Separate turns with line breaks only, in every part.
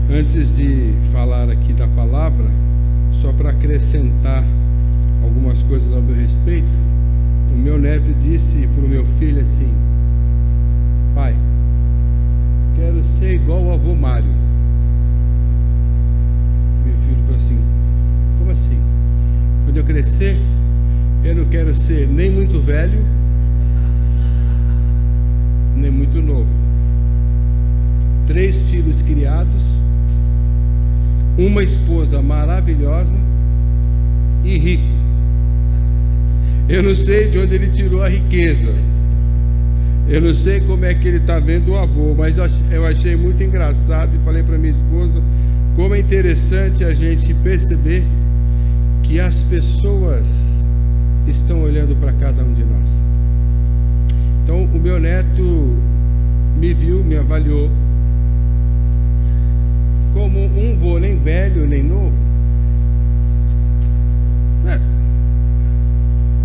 Antes de falar aqui da palavra, só para acrescentar algumas coisas ao meu respeito, o meu neto disse para o meu filho assim: pai, quero ser igual ao avô Mário. Meu filho falou assim: como assim? Quando eu crescer, eu não quero ser nem muito velho, nem muito novo. 3 filhos criados, uma esposa maravilhosa e rico. Eu não sei de onde ele tirou a riqueza, eu não sei como é que ele está vendo o avô, mas eu achei muito engraçado e falei para minha esposa como é interessante a gente perceber que as pessoas estão olhando para cada um de nós. Então o meu neto me viu, me avaliou como um vô nem velho nem novo,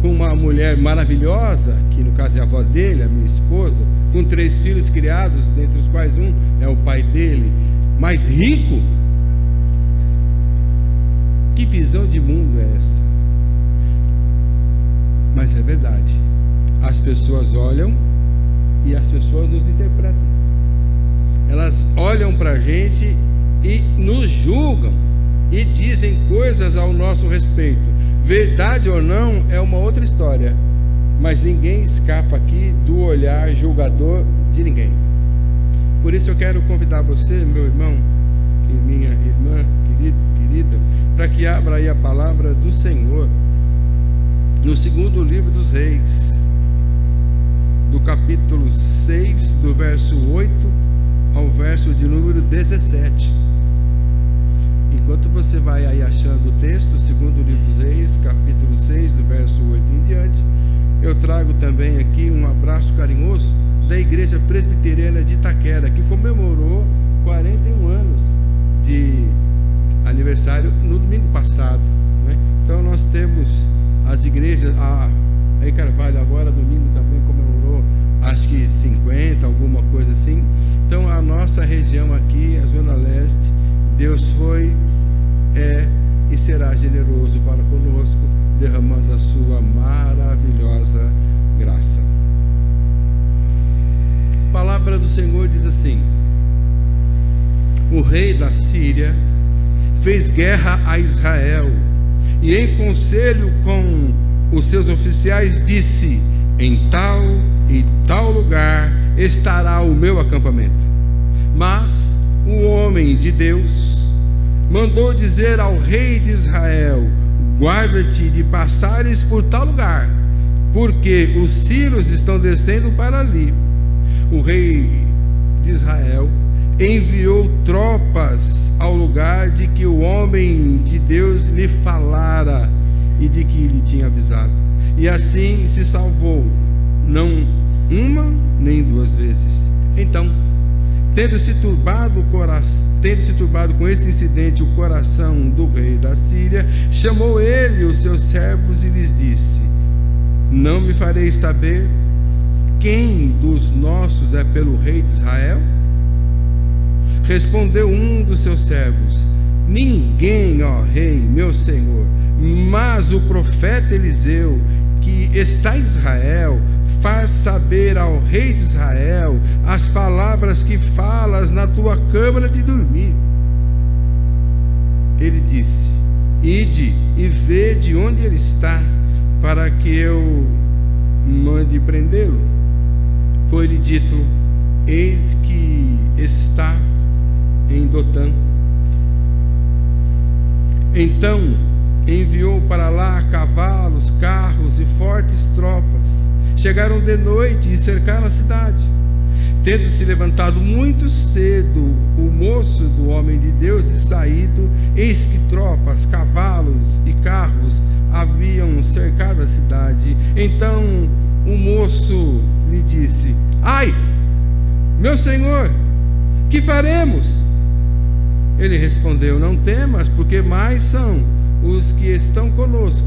com uma mulher maravilhosa, que no caso é a avó dele, a minha esposa, com 3 filhos criados, dentre os quais um é o pai dele, mas rico. Que visão de mundo é essa? Mas é verdade, as pessoas olham e as pessoas nos interpretam. Elas olham para a gente e nos julgam e dizem coisas ao nosso respeito. Verdade ou não é uma outra história, mas ninguém escapa aqui do olhar julgador de ninguém. Por isso eu quero convidar você, meu irmão e minha irmã querida, para que abra aí a palavra do Senhor no 2º livro dos Reis, do capítulo 6, do verso 8 ao verso de número 17. Enquanto você vai aí achando o texto, 2º livro dos Reis, capítulo 6, do verso 8 em diante, eu trago também aqui um abraço carinhoso da Igreja Presbiteriana de Itaquera, que comemorou 41 anos de aniversário no domingo passado, né? Então nós temos as igrejas, a Carvalho agora domingo também comemorou, acho que 50, alguma coisa assim. Então a nossa região aqui, a Zona Leste, Deus foi, é e será generoso para conosco, derramando a sua maravilhosa graça. A palavra do Senhor diz assim: o rei da Síria fez guerra a Israel e em conselho com os seus oficiais disse: em tal e tal lugar estará o meu acampamento. Mas o homem de Deus mandou dizer ao rei de Israel: guarda-te de passares por tal lugar, porque os sírios estão descendo para ali. O rei de Israel enviou tropas ao lugar de que o homem de Deus lhe falara e de que lhe tinha avisado, e assim se salvou, não uma nem 2 vezes. Então, tendo se turbado com esse incidente o coração do rei da Síria, chamou ele os seus servos e lhes disse: não me fareis saber quem dos nossos é pelo rei de Israel? Respondeu um dos seus servos: ninguém, ó rei, meu senhor, mas o profeta Eliseu, que está em Israel, faz saber ao rei de Israel as palavras que falas na tua câmara de dormir. Ele disse: ide e vede onde ele está, para que eu mande prendê-lo. Foi-lhe dito: eis que está em Dotã. Então enviou para lá cavalos, carros e fortes tropas. Chegaram de noite e cercaram a cidade. Tendo se levantado muito cedo o moço do homem de Deus e saído, eis que tropas, cavalos e carros haviam cercado a cidade. Então o moço lhe disse: ai, meu senhor, que faremos? Ele respondeu: não temas, porque mais são os que estão conosco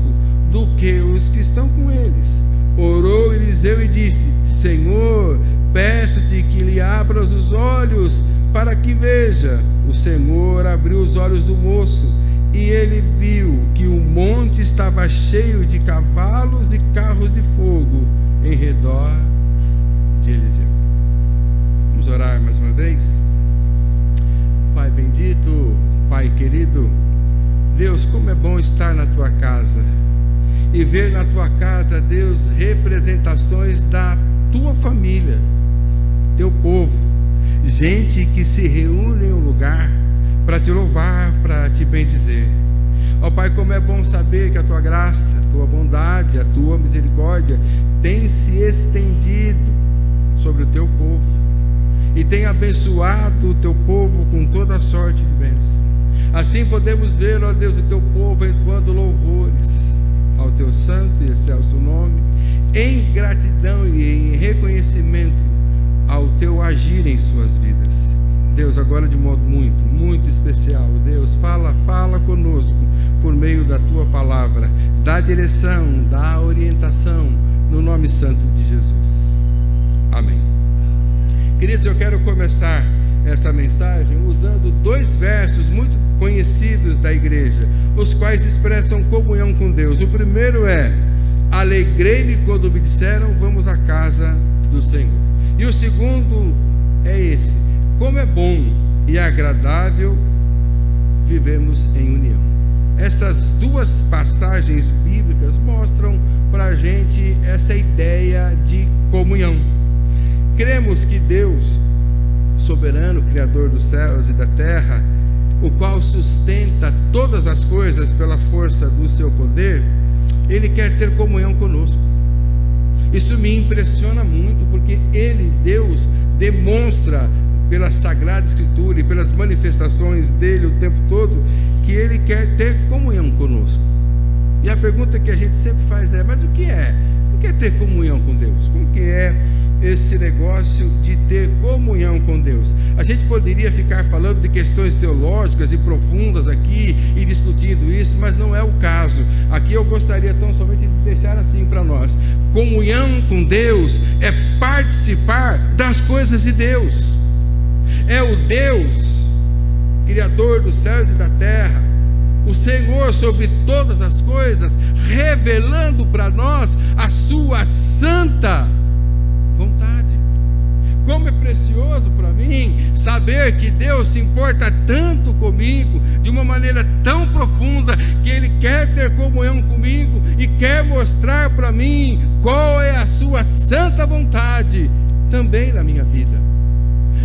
do que os que estão com eles. Orou Eliseu e disse: Senhor, peço-te que lhe abras os olhos para que veja. O Senhor abriu os olhos do moço e ele viu que o monte estava cheio de cavalos e carros de fogo em redor de Eliseu. Vamos orar mais uma vez? Pai bendito, Pai querido, Deus, como é bom estar na tua casa e ver na tua casa, Deus, representações da tua família, teu povo, gente que se reúne em um lugar para te louvar, para te bendizer. Ó Pai, como é bom saber que a tua graça, a tua bondade, a tua misericórdia tem se estendido sobre o teu povo e tem abençoado o teu povo com toda sorte de bênção. Assim podemos ver, ó Deus, o teu povo entoando louvores ao teu santo e excelso nome, em gratidão e em reconhecimento ao teu agir em suas vidas. Deus, agora de modo muito, muito especial, Deus, fala conosco por meio da tua palavra, dá direção, dá orientação, no nome santo de Jesus. Amém. Queridos, eu quero começar esta mensagem usando 2 versos muito conhecidos da igreja, os quais expressam comunhão com Deus. O primeiro é: alegrei-me quando me disseram, vamos à casa do Senhor. E o segundo é esse: como é bom e agradável vivemos em união. Essas 2 passagens bíblicas mostram para a gente essa ideia de comunhão. Cremos que Deus, soberano, Criador dos céus e da terra, o qual sustenta todas as coisas pela força do seu poder, Ele quer ter comunhão conosco. Isso me impressiona muito, porque Ele, Deus, demonstra pela Sagrada Escritura e pelas manifestações dEle o tempo todo, que Ele quer ter comunhão conosco. E a pergunta que a gente sempre faz é: mas o que é? O que é ter comunhão com Deus? Como que é esse negócio de ter comunhão com Deus? A gente poderia ficar falando de questões teológicas e profundas aqui e discutindo isso, mas não é o caso. Aqui eu gostaria tão somente de deixar assim para nós: comunhão com Deus é participar das coisas de Deus. É o Deus, Criador dos céus e da terra, o Senhor sobre todas as coisas, revelando para nós a sua santa vontade. Como é precioso para mim saber que Deus se importa tanto comigo, de uma maneira tão profunda, que Ele quer ter comunhão comigo e quer mostrar para mim qual é a sua santa vontade também na minha vida,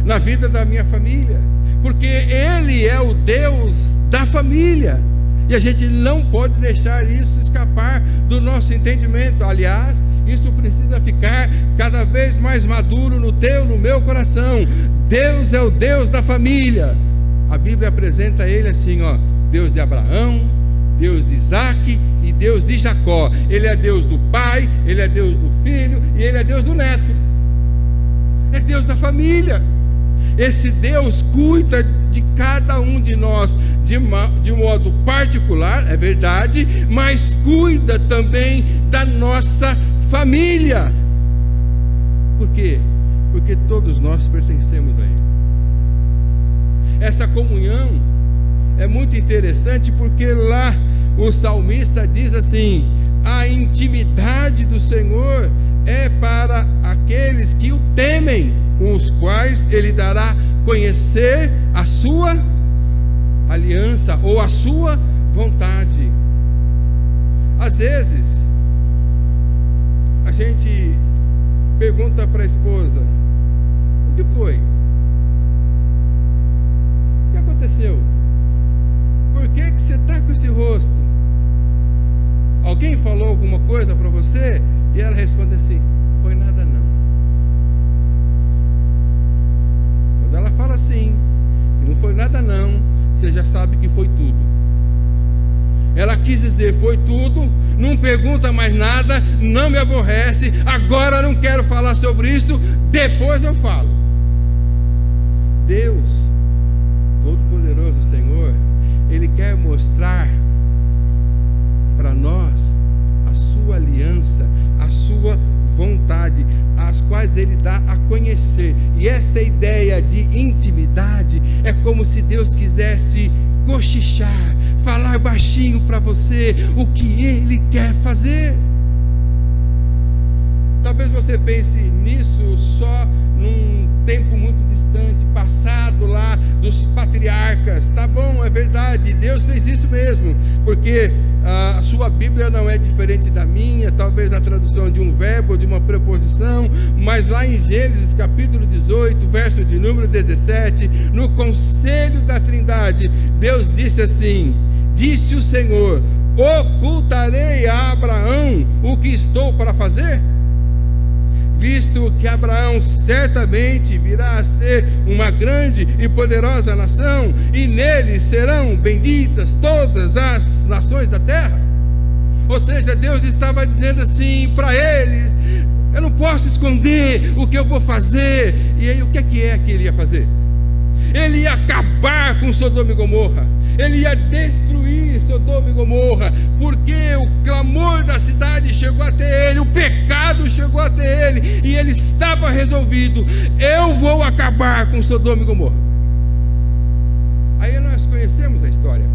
na vida da minha família, porque Ele é o Deus da família, e a gente não pode deixar isso escapar do nosso entendimento. Aliás, isso precisa ficar cada vez mais maduro no teu, no meu coração. Deus é o Deus da família. A Bíblia apresenta Ele assim, ó: Deus de Abraão, Deus de Isaac e Deus de Jacó. Ele é Deus do Pai, Ele é Deus do Filho e Ele é Deus do Neto. É Deus da família. Esse Deus cuida de cada um de nós de modo particular, é verdade, mas cuida também da nossa família. Por quê? Porque todos nós pertencemos a Ele. Essa comunhão é muito interessante, porque lá o salmista diz assim: a intimidade do Senhor é para aqueles que o temem, os quais Ele dará conhecer a sua aliança ou a sua vontade. Às vezes a gente pergunta para a esposa: o que foi? O que aconteceu? Por que você está com esse rosto? Alguém falou alguma coisa para você? E ela responde assim: foi nada não. Quando ela fala assim, e não foi nada não, você já sabe que foi tudo. Ela quis dizer foi tudo, não pergunta mais nada, não me aborrece, agora não quero falar sobre isso, depois eu falo. Deus, Todo-Poderoso Senhor, Ele quer mostrar E essa ideia de intimidade é como se Deus quisesse cochichar, falar baixinho para você o que Ele quer fazer. Talvez você pense nisso só num tempo muito distante, passado lá dos patriarcas. Tá bom, é verdade, Deus fez isso mesmo, porque a sua Bíblia não é diferente da minha, talvez na tradução de um verbo ou de uma preposição, mas lá em Gênesis capítulo 18, verso de número 17, no conselho da Trindade, Deus disse assim: disse o Senhor, ocultarei a Abraão o que estou para fazer? Visto que Abraão certamente virá a ser uma grande e poderosa nação, e nele serão benditas todas as nações da terra. Ou seja, Deus estava dizendo assim para eles: eu não posso esconder o que eu vou fazer. E aí o que é que ele ia fazer? Ele ia acabar com Sodoma e Gomorra, ele ia destruir Sodoma e Gomorra, porque o clamor da cidade chegou até ele, o pecado chegou até ele, e ele estava resolvido: eu vou acabar com Sodoma e Gomorra. Aí nós conhecemos a história,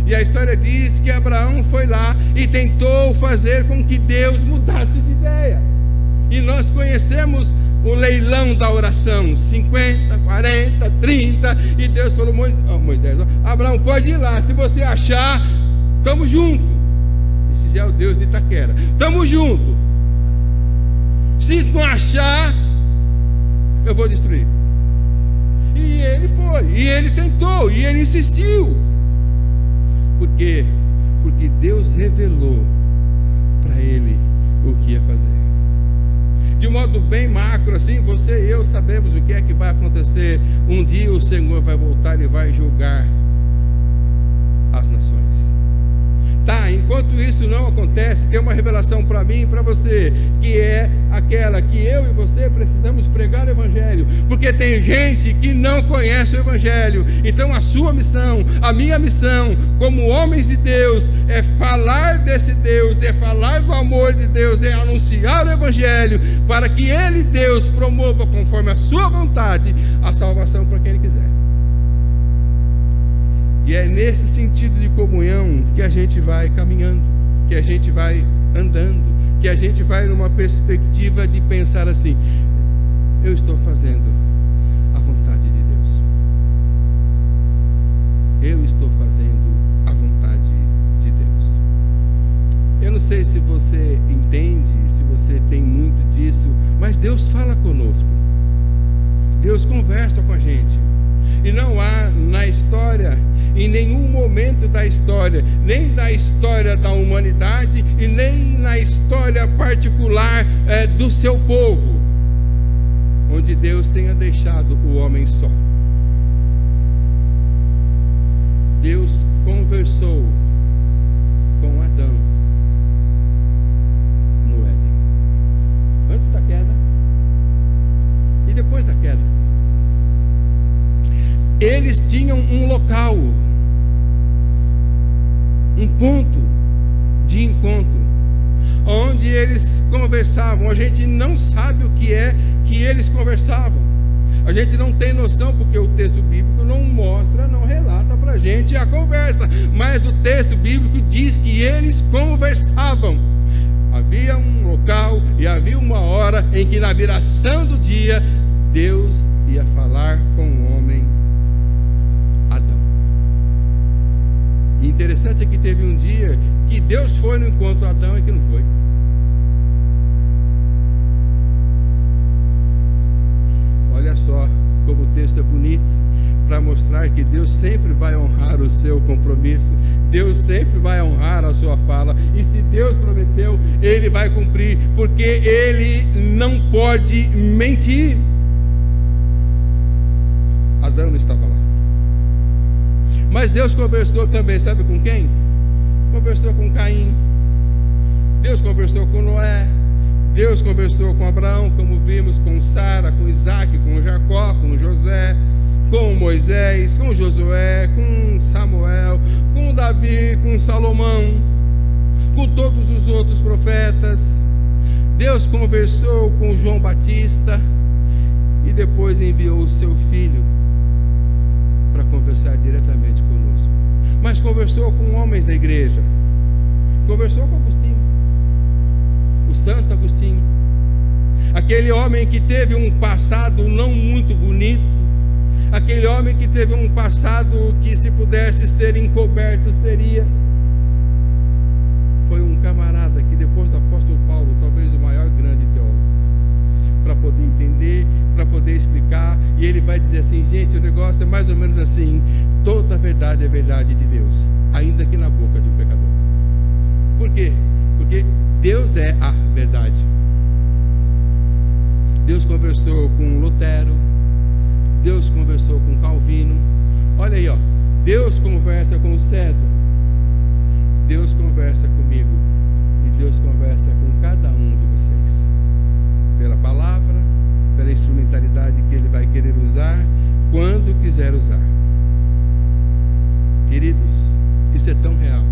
e a história diz que Abraão foi lá e tentou fazer com que Deus mudasse de ideia, e nós conhecemos o leilão da oração, 50, 40, 30, e Deus falou: Moisés, Abraão, pode ir lá, se você achar, estamos juntos. Esse já é o Deus de Itaquera, estamos juntos. Se não achar, eu vou destruir. E ele foi, e ele tentou, e ele insistiu. Por quê? Porque Deus revelou para ele o que ia fazer. De modo bem macro assim, você e eu sabemos o que é que vai acontecer. Um dia o Senhor vai voltar e vai julgar as nações. Tá, enquanto isso não acontece, tem uma revelação para mim e para você, que é aquela que eu e você precisamos pregar o Evangelho, porque tem gente que não conhece o Evangelho. Então a sua missão, a minha missão, como homens de Deus, é falar desse Deus, é falar do amor de Deus, é anunciar o Evangelho, para que Ele, Deus, promova conforme a sua vontade a salvação para quem Ele quiser. E é nesse sentido de comunhão que a gente vai caminhando, que a gente vai andando, que a gente vai numa perspectiva de pensar assim: eu estou fazendo a vontade de Deus, eu estou fazendo a vontade de Deus. Eu não sei se você entende, se você tem muito disso, mas Deus fala conosco, Deus conversa com a gente. E não há na história, em nenhum momento da história, nem da história da humanidade e nem na história particular do seu povo, onde Deus tenha deixado o homem só. Deus conversou com Adão no Éden, antes da queda e depois da queda. Eles tinham um local, um ponto de encontro, onde eles conversavam. A gente não sabe o que é que eles conversavam. A gente não tem noção, porque o texto bíblico não mostra, não relata para a gente a conversa. Mas o texto bíblico diz que eles conversavam. Havia um local e havia uma hora em que, na viração do dia, Deus ia falar com o homem Adão. E interessante é que teve um dia que Deus foi no encontro de Adão e que não foi. Olha só como o texto é bonito, para mostrar que Deus sempre vai honrar o seu compromisso, Deus sempre vai honrar a sua fala, e se Deus prometeu, Ele vai cumprir, porque Ele não pode mentir. Adão não estava lá. Mas Deus conversou também, sabe com quem? Conversou com Caim. Deus conversou com Noé. Deus conversou com Abraão, como vimos, com Sara, com Isaac, com Jacó, com José, com Moisés, com Josué, com Samuel, com Davi, com Salomão, com todos os outros profetas. Deus conversou com João Batista. E e depois enviou o seu Filho para conversar diretamente conosco. Mas conversou com homens da igreja, conversou com Agostinho, o Santo Agostinho, aquele homem que teve um passado não muito bonito, aquele homem que teve um passado que, se pudesse ser encoberto, seria. Foi um camarada que, depois do apóstolo Paulo, talvez o maior grande teólogo, para poder entender, para poder explicar. E ele vai dizer assim: gente, o negócio é mais ou menos assim: toda a verdade é verdade de Deus, ainda que na boca de um pecador. Por quê? Porque Deus é a verdade. Deus conversou com Lutero, Deus conversou com Calvino. Olha aí, ó, Deus conversa com César, Deus conversa comigo, e Deus conversa com cada um de vocês, pela palavra, pela instrumentalidade que Ele vai querer usar, quando quiser usar. Queridos, isso é tão real,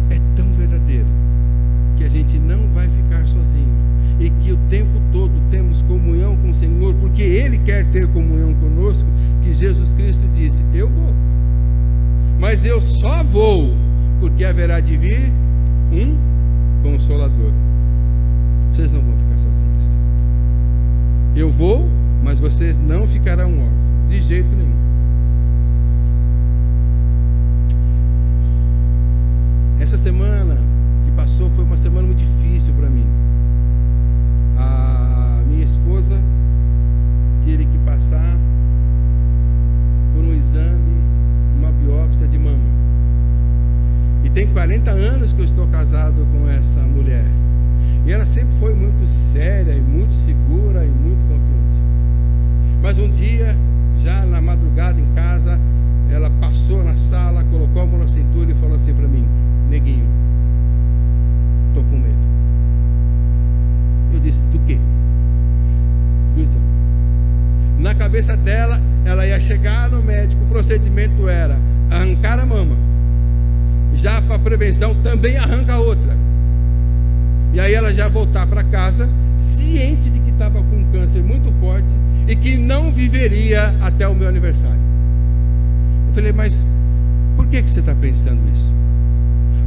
é tão verdadeiro, que a gente não vai ficar sozinho, e que o tempo todo temos comunhão com o Senhor, porque Ele quer ter comunhão conosco, que Jesus Cristo disse: eu vou, mas eu só vou porque haverá de vir um Consolador. Vocês não vão ficar sozinhos. Eu vou, mas vocês não ficarão órfãos, de jeito nenhum. Essa semana que passou foi uma semana muito difícil para mim. A minha esposa teve que passar por um exame, uma biópsia de mama. E tem 40 anos que eu estou casado com essa mulher. E ela sempre foi muito séria, e muito segura, e muito confiante. Mas um dia, já na madrugada em casa, ela passou na sala, colocou a mão na cintura e falou assim para mim: neguinho, estou com medo. Eu disse: do quê? Do exame. Na cabeça dela, ela ia chegar no médico, o procedimento era arrancar a mama. Já para prevenção, também arranca a outra. E aí ela já voltar para casa, ciente de que estava com um câncer muito forte e que não viveria até o meu aniversário. Eu falei: mas por que você está pensando isso?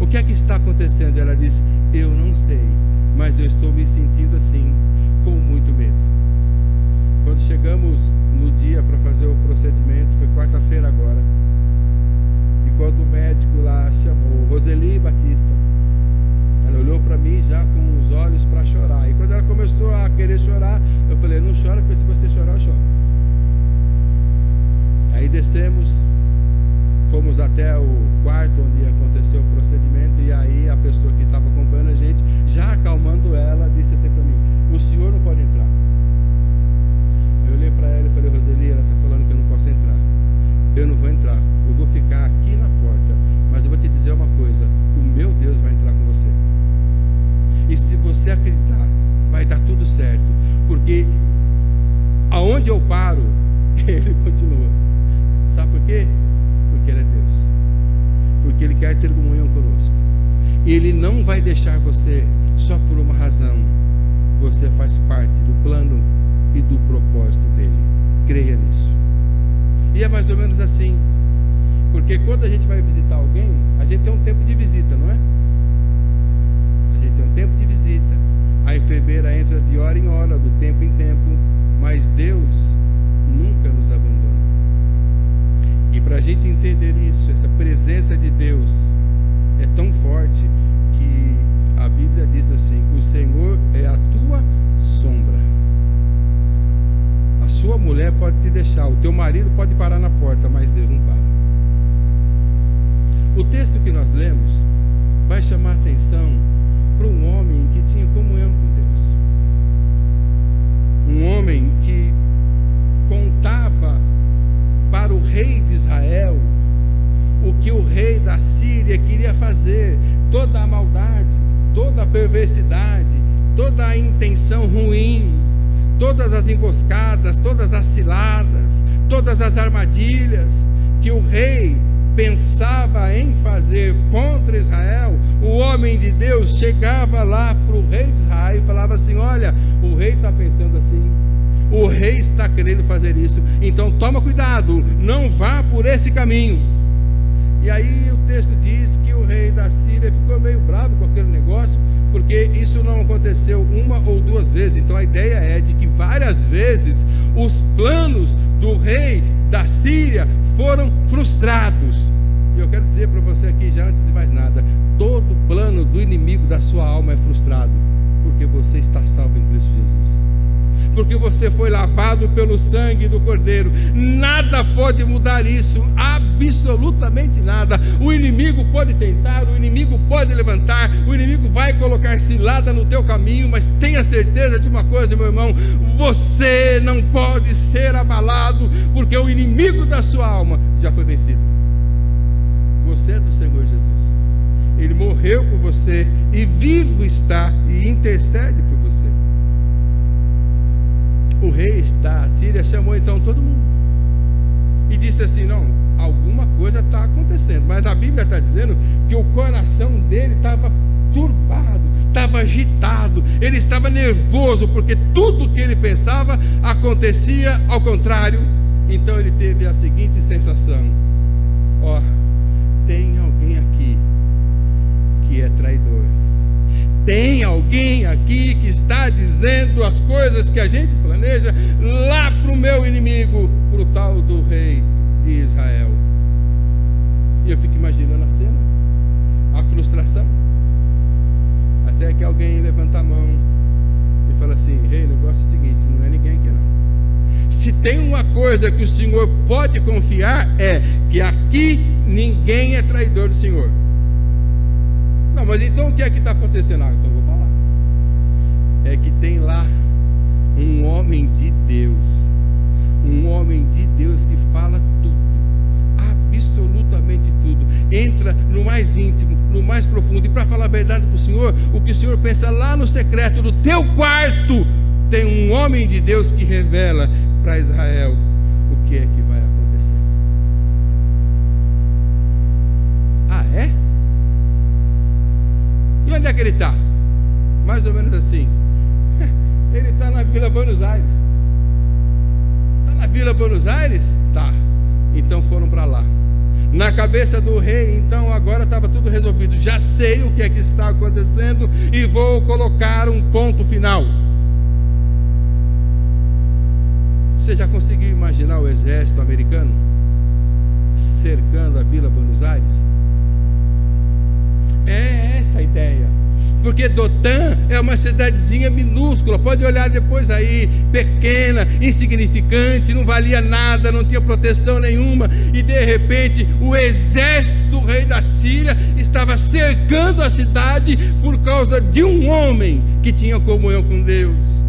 O que é que está acontecendo? Ela disse: eu não sei, mas eu estou me sentindo assim, com muito medo. Quando chegamos no dia para fazer o procedimento, foi quarta-feira agora, e quando o médico lá chamou Roseli Batista, ela olhou para mim já com os olhos para chorar. E quando ela começou a querer chorar, eu falei: não chora, porque se você chorar, eu choro. Aí descemos, fomos até o quarto onde aconteceu o procedimento. E aí a pessoa que estava acompanhando a gente, já acalmando ela, disse assim para mim: o senhor não pode entrar. Eu olhei para ela e falei: Roseli, ela está falando que eu não posso entrar. Eu não vou entrar, eu vou ficar aqui na porta. Mas eu vou te dizer uma coisa: o meu Deus vai entrar com você. E se você acreditar, vai dar tudo certo, porque aonde eu paro, Ele continua. Sabe por quê? Porque Ele é Deus, porque Ele quer ter comunhão conosco, e Ele não vai deixar você só por uma razão: você faz parte do plano e do propósito dEle. Creia nisso. E é mais ou menos assim, porque quando a gente vai visitar alguém, a gente tem um tempo de visita, não é? A gente tem um tempo de visita, a enfermeira entra de hora em hora, do tempo em tempo, mas Deus nunca nos abandona. E para a gente entender isso, essa presença de Deus é tão forte que a Bíblia diz assim: o Senhor é a tua sombra. A sua mulher pode te deixar, o teu marido pode parar na porta, mas Deus não para. O texto que nós lemos vai chamar a atenção para um homem que tinha comunhão com Deus. Um homem que contava para o rei de Israel o que o rei da Síria queria fazer, toda a maldade, toda a perversidade, toda a intenção ruim, todas as emboscadas, todas as ciladas, todas as armadilhas que o rei pensava em fazer contra Israel. O homem de Deus chegava lá para o rei de Israel e falava assim: olha, o rei está pensando assim, O rei está querendo fazer isso, então toma cuidado, não vá por esse caminho. E aí o texto diz que o rei da Síria ficou meio bravo com aquele negócio, porque isso não aconteceu uma ou duas vezes. Então a ideia é de que várias vezes os planos do rei da Síria foram frustrados. E eu quero dizer para você aqui, já antes de mais nada, todo plano do inimigo da sua alma é frustrado, porque você está salvo em Cristo Jesus, porque você foi lavado pelo sangue do Cordeiro. Nada pode mudar isso, absolutamente nada. O inimigo pode tentar, o inimigo pode levantar, o inimigo vai colocar cilada no teu caminho, mas tenha certeza de uma coisa, meu irmão: você não pode ser abalado, porque o inimigo da sua alma já foi vencido. Você é do Senhor Jesus, Ele morreu por você e vivo está e intercede por você. O rei da Síria chamou então todo mundo e disse assim: não, alguma coisa está acontecendo. Mas a Bíblia está dizendo que o coração dele estava turbado, estava agitado, ele estava nervoso, porque tudo que ele pensava acontecia ao contrário. Então ele teve a seguinte sensação: ó, tem alguém aqui que é traidor. Tem alguém aqui que está dizendo as coisas que a gente planeja lá para o meu inimigo, para o tal do rei de Israel. E eu fico imaginando a cena, a frustração, até que alguém levanta a mão e fala assim: rei, o negócio é o seguinte, não é ninguém aqui não. Se tem uma coisa que o Senhor pode confiar, é que aqui ninguém é traidor do Senhor. Não, mas então o que é que está acontecendo? Ah, então eu vou falar. É que tem lá um homem de Deus, que fala tudo, absolutamente tudo, entra no mais íntimo, no mais profundo. E para falar a verdade para o Senhor, o que o Senhor pensa lá no secreto do teu quarto, tem um homem de Deus que revela para Israel o que é que vai acontecer. Ah, é? E onde é que ele está? Mais ou menos assim. Ele está na Vila Buenos Aires. Está na Vila Buenos Aires? Tá. Então foram para lá. Na cabeça do rei, então agora estava tudo resolvido. Já sei o que é que está acontecendo e vou colocar um ponto final. Você já conseguiu imaginar o exército americano cercando a Vila Buenos Aires? É essa a ideia. Porque Dotã é uma cidadezinha minúscula, pode olhar depois aí, pequena, insignificante, não valia nada, não tinha proteção nenhuma. E de repente o exército do rei da Síria estava cercando a cidade por causa de um homem que tinha comunhão com Deus.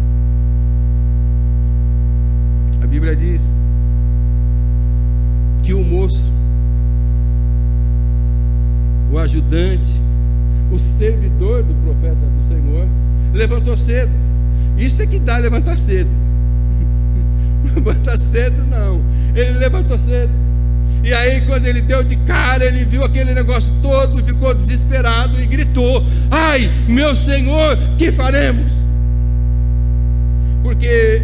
A Bíblia diz que o moço, o ajudante, o servidor do profeta do Senhor, levantou cedo. Isso é que dá levantar cedo. Levantar cedo não. Ele levantou cedo. E aí quando ele deu de cara, ele viu aquele negócio todo e ficou desesperado e gritou: ai, meu Senhor, que faremos? Porque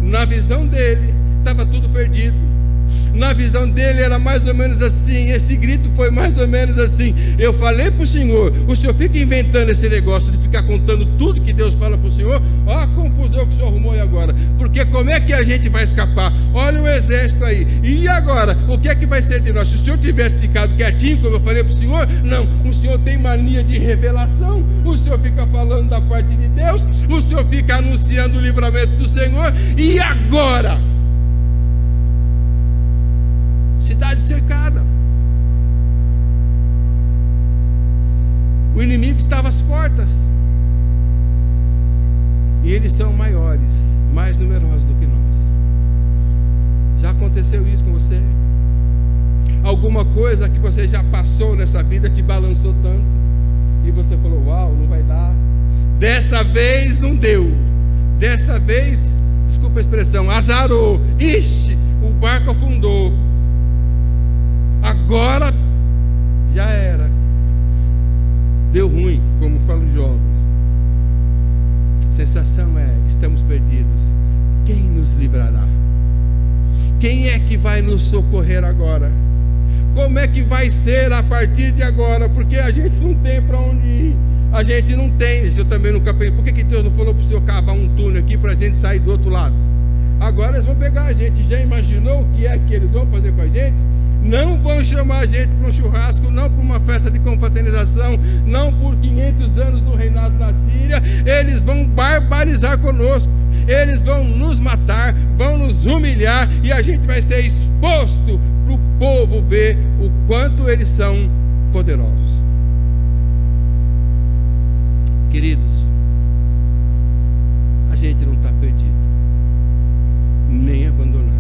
na visão dele estava tudo perdido. Na visão dele era mais ou menos assim. Esse grito foi mais ou menos assim: eu falei para o senhor fica inventando esse negócio de ficar contando tudo que Deus fala para o senhor. Ó a confusão que o senhor arrumou aí agora. Porque como é que a gente vai escapar? Olha o exército aí. E agora? O que é que vai ser de nós? Se o senhor tivesse ficado quietinho, como eu falei para o senhor, não. O senhor tem mania de revelação. O senhor fica falando da parte de Deus. O senhor fica anunciando o livramento do Senhor. E agora? Cidade cercada. O inimigo estava às portas. E eles são maiores, mais numerosos do que nós. Já aconteceu isso com você? Alguma coisa que você já passou nessa vida te balançou tanto e você falou: uau, não vai dar. Dessa vez não deu. Dessa vez, desculpa a expressão, azarou. Ixi, o barco afundou. Agora já era. Deu ruim, como falam os jovens. Você sensação é: estamos perdidos, quem nos livrará? Quem é que vai nos socorrer agora? Como é que vai ser a partir de agora? Porque a gente não tem para onde ir. A gente não tem. Eu também nunca pensei: por que Deus não falou para o senhor cavar um túnel aqui para a gente sair do outro lado? Agora eles vão pegar a gente. Já imaginou o que é que eles vão fazer com a gente? Não vão chamar a gente para um churrasco, não para uma festa de confraternização, não por 500 anos do reinado na Síria. Eles vão barbarizar conosco, eles vão nos matar, vão nos humilhar, e a gente vai ser exposto para o povo ver o quanto eles são poderosos. Queridos, a gente não está perdido, nem abandonado.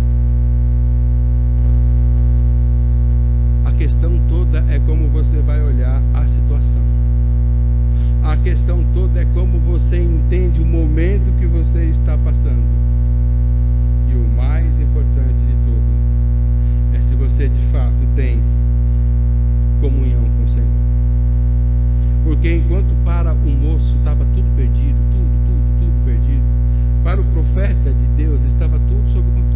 A questão toda é como você vai olhar a situação. A questão toda é como você entende o momento que você está passando. E o mais importante de tudo é se você de fato tem comunhão com o Senhor. Porque enquanto para o moço estava tudo perdido, tudo perdido, para o profeta de Deus estava tudo sob controle.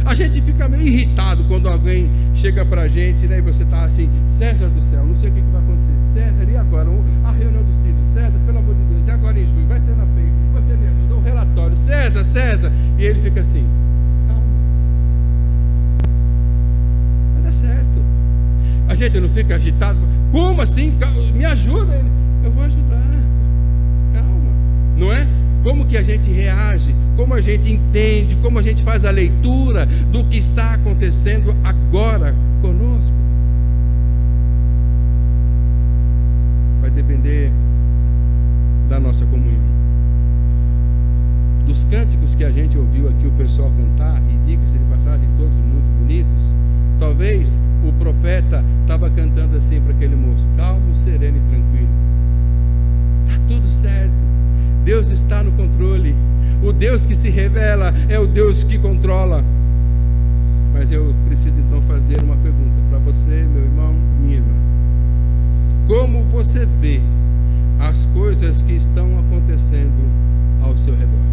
A gente fica meio irritado quando alguém chega para a gente, né, e você está assim: César do céu, não sei o que vai acontecer. César, e agora? A reunião do Círio. César, pelo amor de Deus, e agora em julho? Vai ser na PEI. Você me ajuda? O relatório. César. E ele fica assim: calma, vai dar certo. A gente não fica agitado: como assim? Me ajuda. Ele: eu vou ajudar. Calma. Não é? Como que a gente reage, como a gente entende, como a gente faz a leitura do que está acontecendo agora conosco. Vai depender da nossa comunhão. Dos cânticos que a gente ouviu aqui o pessoal cantar, e diga-se de passagem, todos muito bonitos, talvez o profeta estava cantando assim para aquele moço: calmo, sereno e tranquilo, está tudo certo, Deus está no controle. O Deus que se revela é o Deus que controla. Mas eu preciso então fazer uma pergunta para você, meu irmão, minha irmã. Como você vê as coisas que estão acontecendo ao seu redor?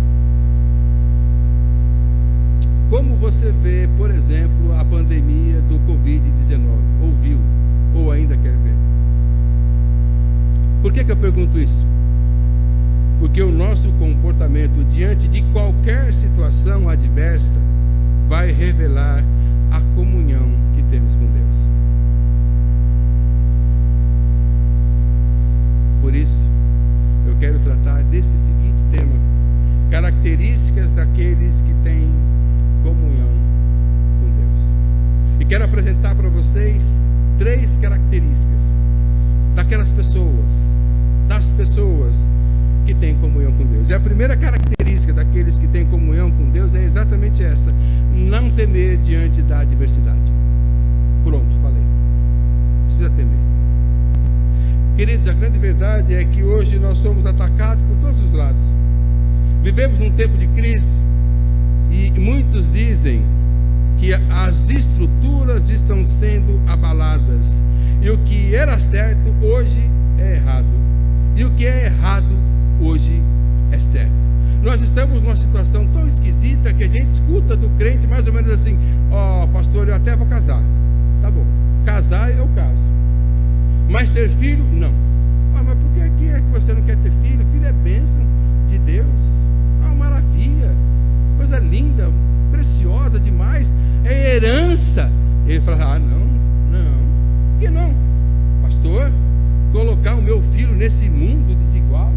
Como você vê, por exemplo, a pandemia do Covid-19? Ou viu, ou ainda quer ver? Por que eu pergunto isso? Porque o nosso comportamento diante de qualquer situação adversa vai revelar a comunhão que temos com Deus. Por isso, eu quero tratar desse seguinte tema: características daqueles que têm comunhão com Deus. E quero apresentar para vocês 3 características daquelas pessoas, das pessoas que têm comunhão com Deus. E a primeira característica daqueles que têm comunhão com Deus é exatamente essa: não temer diante da adversidade. Pronto, falei. Não precisa temer. Queridos, a grande verdade é que hoje nós somos atacados por todos os lados. Vivemos num tempo de crise, e muitos dizem que as estruturas estão sendo abaladas, e o que era certo hoje é errado, e o que é errado hoje é certo. Nós estamos numa situação tão esquisita que a gente escuta do crente mais ou menos assim: ó, pastor, eu até vou casar. Tá bom, casar é o caso, mas ter filho, não. Mas por que aqui é que você não quer ter filho? Filho é bênção de Deus, uma maravilha, coisa linda, preciosa demais, é herança. Ele fala: não, por que não? Pastor, colocar o meu filho nesse mundo desigual,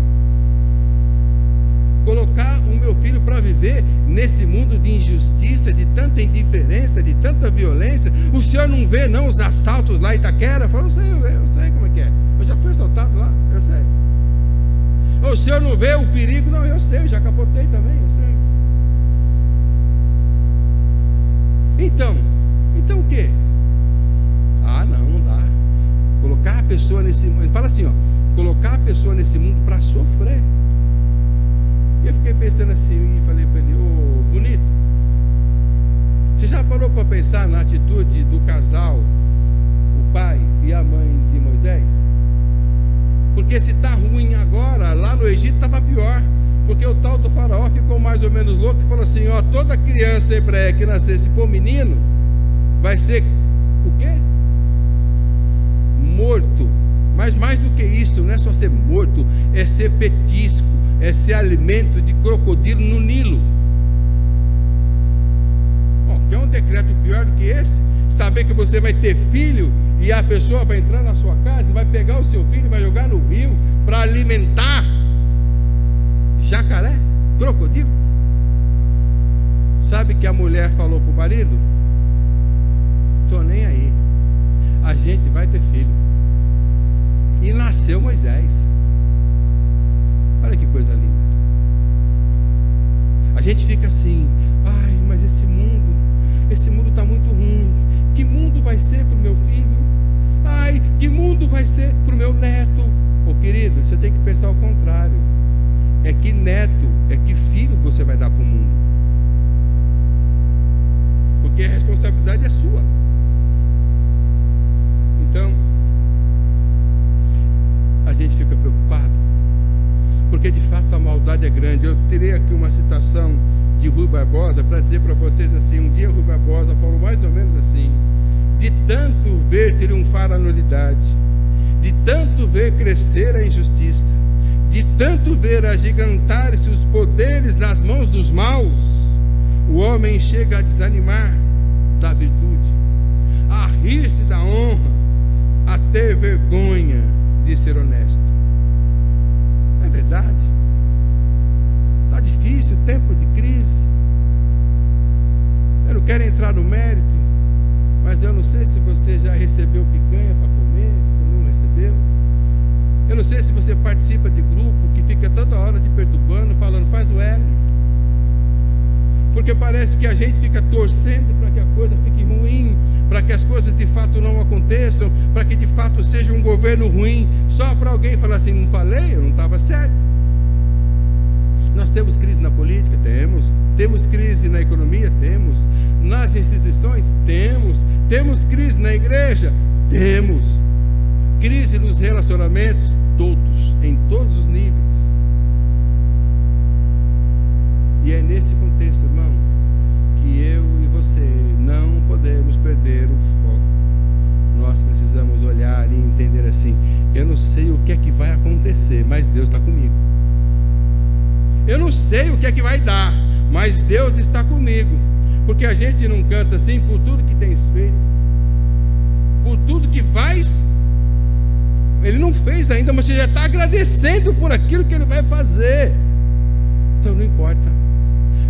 colocar o meu filho para viver nesse mundo de injustiça, de tanta indiferença, de tanta violência. O senhor não vê não os assaltos lá em Itaquera? Eu falo: eu sei como é que é, eu já fui assaltado lá, eu sei. O senhor não vê o perigo? Não, eu sei, eu já capotei também, eu sei. Então o quê? Não dá. Colocar a pessoa nesse mundo, ele fala assim, ó, colocar a pessoa nesse mundo para sofrer. Eu fiquei pensando assim e falei para ele: bonito, você já parou para pensar na atitude do casal, o pai e a mãe de Moisés? Porque se está ruim agora, lá no Egito estava pior. Porque o tal do faraó ficou mais ou menos louco e falou assim: ó, toda criança hebreia que nascer, se for menino, vai ser o quê? Morto. Mas mais do que isso, não é só ser morto, é ser petisco, é ser alimento de crocodilo no Nilo. Bom, tem um decreto pior do que esse? Saber que você vai ter filho e a pessoa vai entrar na sua casa e vai pegar o seu filho e vai jogar no rio para alimentar jacaré, crocodilo. Sabe que a mulher falou para o marido: tô nem aí, a gente vai ter filho. E nasceu Moisés. Olha que coisa linda. A gente fica assim: ai, mas esse mundo está muito ruim. Que mundo vai ser para o meu filho? Ai, que mundo vai ser para o meu neto? Ô querido, você tem que pensar ao contrário. É que neto, é que filho você vai dar para o mundo. Porque a responsabilidade é sua. Então, a gente fica preocupado, porque de fato a maldade é grande. Eu terei aqui uma citação de Rui Barbosa para dizer para vocês assim: um dia Rui Barbosa falou mais ou menos assim: de tanto ver triunfar a nulidade, de tanto ver crescer a injustiça, de tanto ver agigantar-se os poderes nas mãos dos maus, o homem chega a desanimar da virtude, a rir-se da honra, a ter vergonha de ser honesto. É verdade. Está difícil, tempo de crise. Eu não quero entrar no mérito, mas eu não sei se você já recebeu picanha para comer, se não recebeu. Eu não sei se você participa de grupo que fica toda hora te perturbando, falando: faz o L. Porque parece que a gente fica torcendo para que a coisa fique ruim, para que as coisas de fato não aconteçam, para que de fato seja um governo ruim, só para alguém falar assim: não falei, eu não estava certo. Nós temos crise na política? Temos crise na economia? Temos. Nas instituições? Temos crise na igreja? Temos. Crise nos relacionamentos? Todos, em todos os níveis. E é nesse contexto, irmão, que eu e você não podemos perder o foco. Nós precisamos olhar e entender assim: eu não sei o que é que vai acontecer, mas Deus está comigo. Eu não sei o que é que vai dar, mas Deus está comigo. Porque a gente não canta assim: por tudo que tens feito, por tudo que faz. Ele não fez ainda, mas você já está agradecendo por aquilo que Ele vai fazer. Então não importa.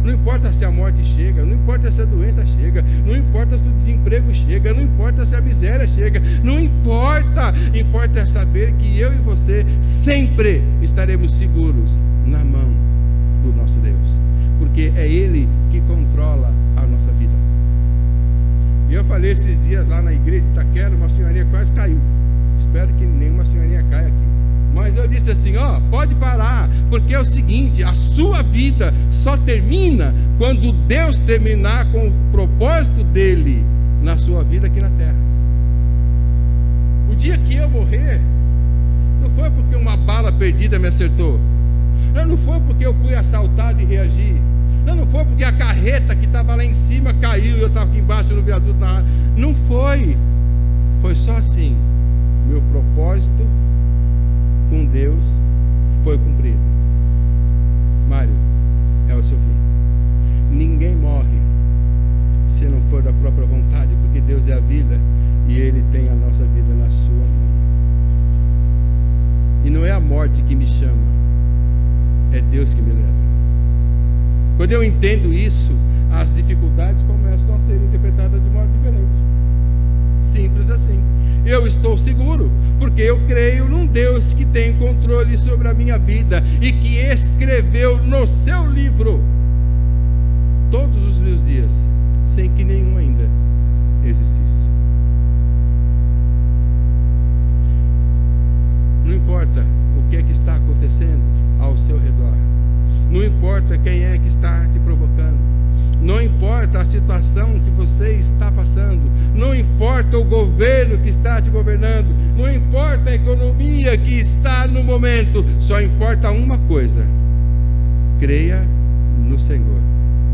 Não importa se a morte chega, não importa se a doença chega, não importa se o desemprego chega, não importa se a miséria chega, não importa. Importa é saber que eu e você sempre estaremos seguros na mão do nosso Deus, porque é Ele que controla a nossa vida. E eu falei esses dias lá na igreja de Itaquera, uma senhorinha quase caiu. Espero que nenhuma senhorinha caia aqui. Mas eu disse assim: ó, pode parar, porque é o seguinte: a sua vida só termina quando Deus terminar com o propósito dele na sua vida aqui na terra. O dia que eu morrer, não foi porque uma bala perdida me acertou, não foi porque eu fui assaltado e reagi, não foi porque a carreta que estava lá em cima caiu e eu estava aqui embaixo no viaduto na área. Não foi. Foi só assim: meu propósito com Deus foi cumprido. Mário, é o seu fim. Ninguém morre se não for da própria vontade, porque Deus é a vida e Ele tem a nossa vida na sua mão. E não é a morte que me chama, é Deus que me leva. Quando eu entendo isso, as dificuldades começam a ser interpretadas de modo diferente. Simples assim. Eu estou seguro, porque eu creio num Deus que tem controle sobre a minha vida e que escreveu no seu livro todos os meus dias, sem que nenhum ainda existisse. Não importa o que é que está acontecendo ao seu redor, não importa quem é que está te provocando, não importa a situação que você está passando, não importa o governo que está te governando, não importa a economia que está no momento, só importa uma coisa: Creia no Senhor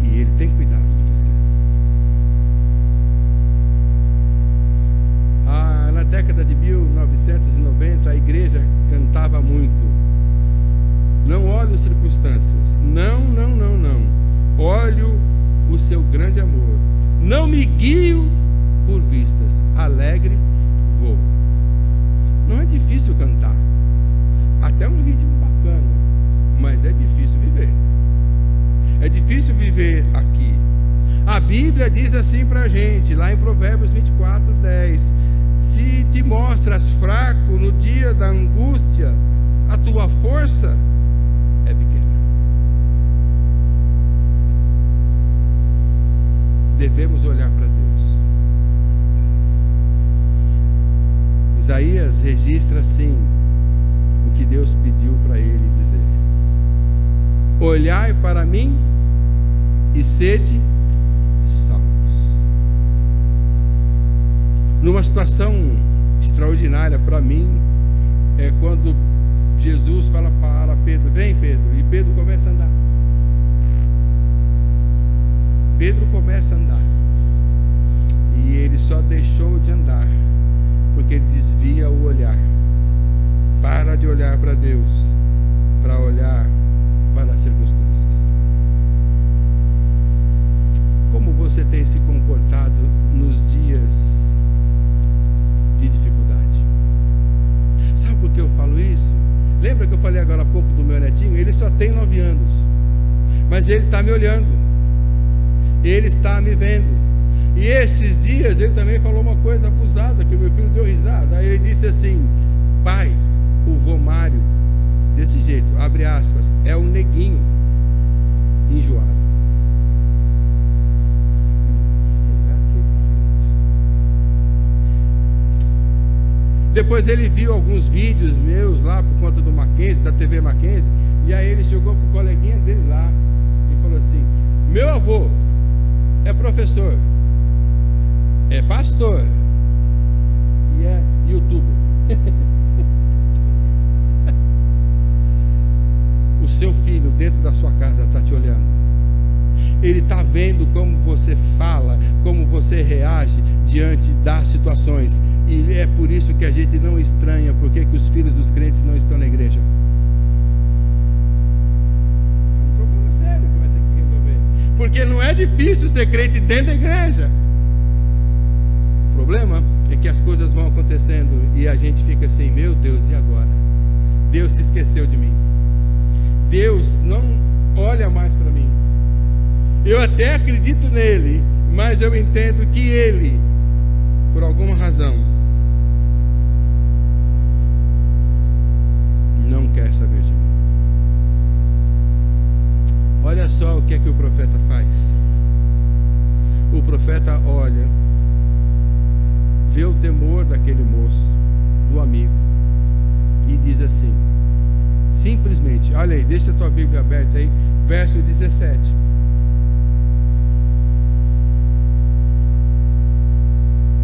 e Ele tem cuidado de você. Na década de 1990, a igreja cantava muito: não olhe as circunstâncias, não. Olho o seu grande amor, não me guio por vistas, alegre vou. Não é difícil cantar, até um ritmo bacana, mas é difícil viver. É difícil viver aqui. A Bíblia diz assim pra gente, lá em Provérbios 24:10: se te mostras fraco no dia da angústia, a tua força é pequena. Devemos olhar para Deus. Isaías registra assim o que Deus pediu para ele dizer: olhai para mim e sede salvos. Numa situação extraordinária para mim é quando Jesus fala para Pedro: vem, Pedro, e Pedro começa a andar. Pedro começa a andar, e ele só deixou de andar porque ele desvia o olhar. Para de olhar para Deus para olhar para as circunstâncias. Como você tem se comportado nos dias de dificuldade? Sabe por que eu falo isso? Lembra que eu falei agora há pouco do meu netinho? Ele só tem 9 anos, mas ele está me olhando, ele está me vendo. E esses dias ele também falou uma coisa abusada, que o meu filho deu risada. Aí ele disse assim: pai, o vô Mário, desse jeito, abre aspas, é um neguinho enjoado. Depois ele viu alguns vídeos meus lá por conta do Mackenzie, da TV Mackenzie, e aí ele chegou pro coleguinha dele lá e falou assim: meu avô é professor, é pastor e é youtuber. O seu filho dentro da sua casa está te olhando. Ele está vendo como você fala, como você reage diante das situações. E é por isso que a gente não estranha porque que os filhos dos crentes não estão na igreja. É um problema sério que vai ter que resolver. Porque não é difícil ser crente dentro da igreja. O problema é que as coisas vão acontecendo e a gente fica assim: meu Deus, e agora? Deus se esqueceu de mim. Deus não olha mais para mim. Eu até acredito nele, mas eu entendo que ele, por alguma razão, não quer saber de mim. Olha só o que é que o profeta faz. O profeta olha, vê o temor daquele moço, do amigo, e diz assim, simplesmente, olha aí, deixa a tua Bíblia aberta aí, verso 17.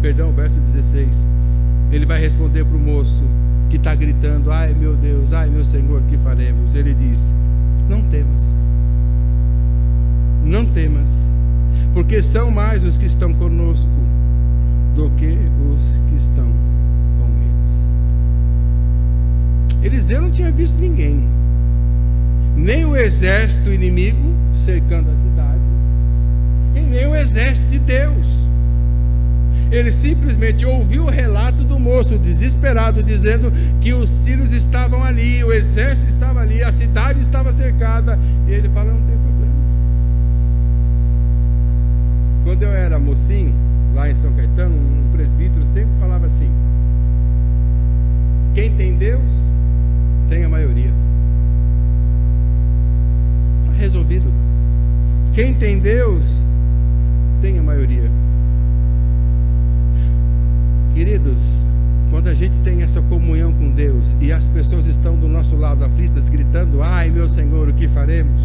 Perdão, verso 16. Ele vai responder para o moço que está gritando: ai meu Deus, ai meu Senhor, que faremos? Ele diz: não temas, não temas, porque são mais os que estão conosco do que os que estão com eles. Eliseu não tinha visto ninguém, nem o exército inimigo cercando a cidade, e nem o exército de Deus. Ele simplesmente ouviu o relato do moço desesperado, dizendo que os sírios estavam ali, o exército estava ali, a cidade estava cercada, e ele fala: não tem problema. Quando eu era mocinho, lá em São Caetano, um presbítero sempre falava assim: quem tem Deus, tem a maioria. Está resolvido. Quem tem Deus, tem a maioria. Queridos, quando a gente tem essa comunhão com Deus e as pessoas estão do nosso lado aflitas, gritando: ai meu Senhor, o que faremos?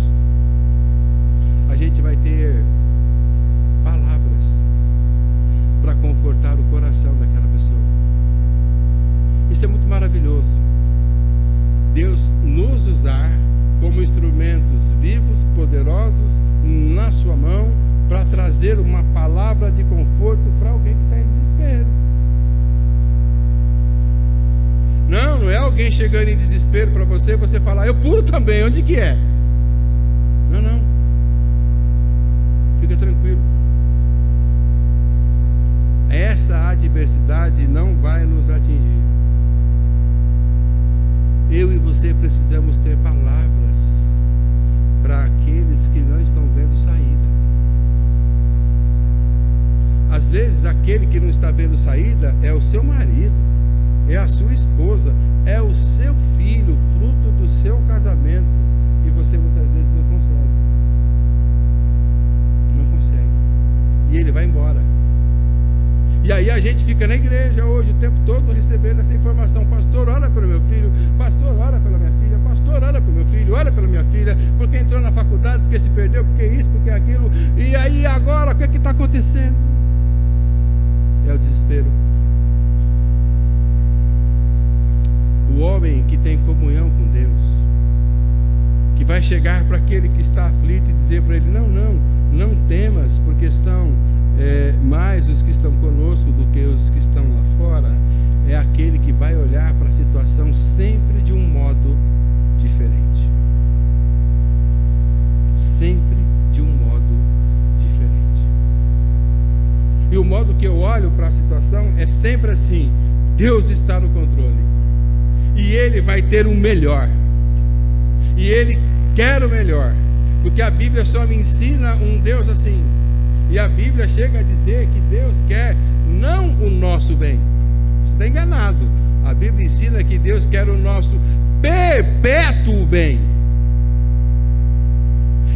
A gente vai ter palavras para confortar o coração daquela pessoa. Isso é muito maravilhoso. Deus nos usar como instrumentos vivos, poderosos na sua mão, para trazer uma palavra de conforto para alguém que está em desespero. Não é alguém chegando em desespero para você, você falar, eu pulo também, onde que é? Não. Fica tranquilo. Essa adversidade não vai nos atingir. Eu e você precisamos ter palavras para aqueles que não estão vendo saída. Às vezes aquele que não está vendo saída é o seu marido, é a sua esposa, é o seu filho, fruto do seu casamento, e você muitas vezes não consegue, e ele vai embora. E aí a gente fica na igreja hoje o tempo todo recebendo essa informação: pastor, ora pelo meu filho, pastor, ora pela minha filha, pastor, ora pelo meu filho, ora pela minha filha, porque entrou na faculdade, porque se perdeu, porque isso, porque aquilo, e aí agora o que está acontecendo? É o desespero. O homem que tem comunhão com Deus, que vai chegar para aquele que está aflito e dizer para ele: não temas, porque são mais os que estão conosco do que os que estão lá fora, é aquele que vai olhar para a situação sempre de um modo diferente. Sempre de um modo diferente. E o modo que eu olho para a situação é sempre assim: Deus está no controle, e Ele vai ter o melhor, e Ele quer o melhor, porque a Bíblia só me ensina um Deus assim. E a Bíblia chega a dizer que Deus quer não o nosso bem. Você está enganado. A Bíblia ensina que Deus quer o nosso perpétuo bem.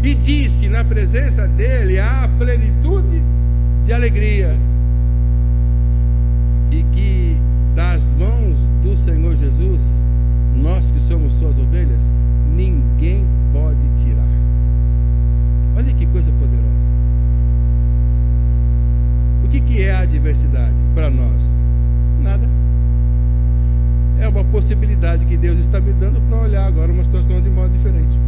E diz que na presença dEle há plenitude de alegria. E que das mãos do Senhor Jesus, nós que somos suas ovelhas, ninguém pode tirar. Olha que coisa poderosa. O que é a adversidade para nós? Nada. É uma possibilidade que Deus está me dando para olhar agora uma situação de modo diferente.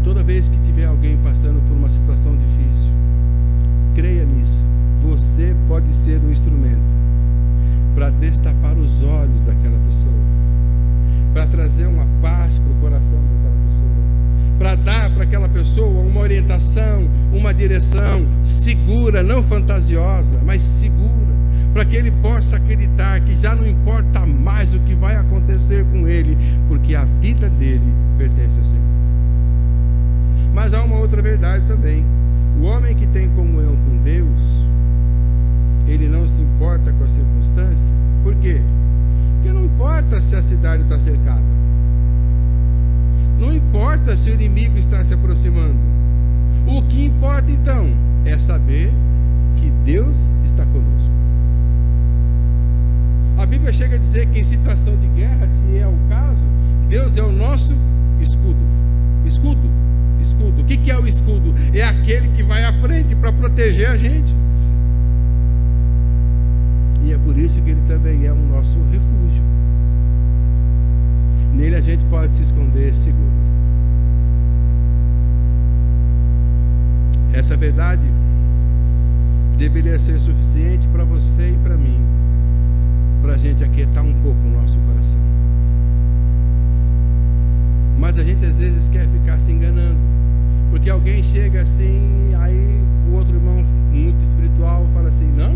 Toda vez que tiver alguém passando por uma situação difícil, creia nisso. Você pode ser um instrumento para destapar os olhos daquela pessoa, para trazer uma paz para o coração daquela pessoa, para dar para aquela pessoa uma orientação, uma direção segura, não fantasiosa, mas segura, para que ele possa acreditar que já não importa mais o que vai acontecer com ele, porque a vida dele pertence ao Senhor. Mas há uma outra verdade também: o homem que tem comunhão com Deus, ele não se importa com a circunstância. Por quê? Porque não importa se a cidade está cercada, não importa se o inimigo está se aproximando. O que importa então é saber que Deus está conosco. A Bíblia chega a dizer que em situação de guerra, se é o caso, Deus é o nosso escudo. Escudo. O que é o escudo? É aquele que vai à frente para proteger a gente. E é por isso que ele também é o nosso refúgio. Nele a gente pode se esconder seguro. Essa verdade deveria ser suficiente para você e para mim, para a gente aquietar um pouco o nosso coração. Mas a gente às vezes quer ficar se enganando, porque alguém chega assim, aí o outro irmão muito espiritual fala assim: não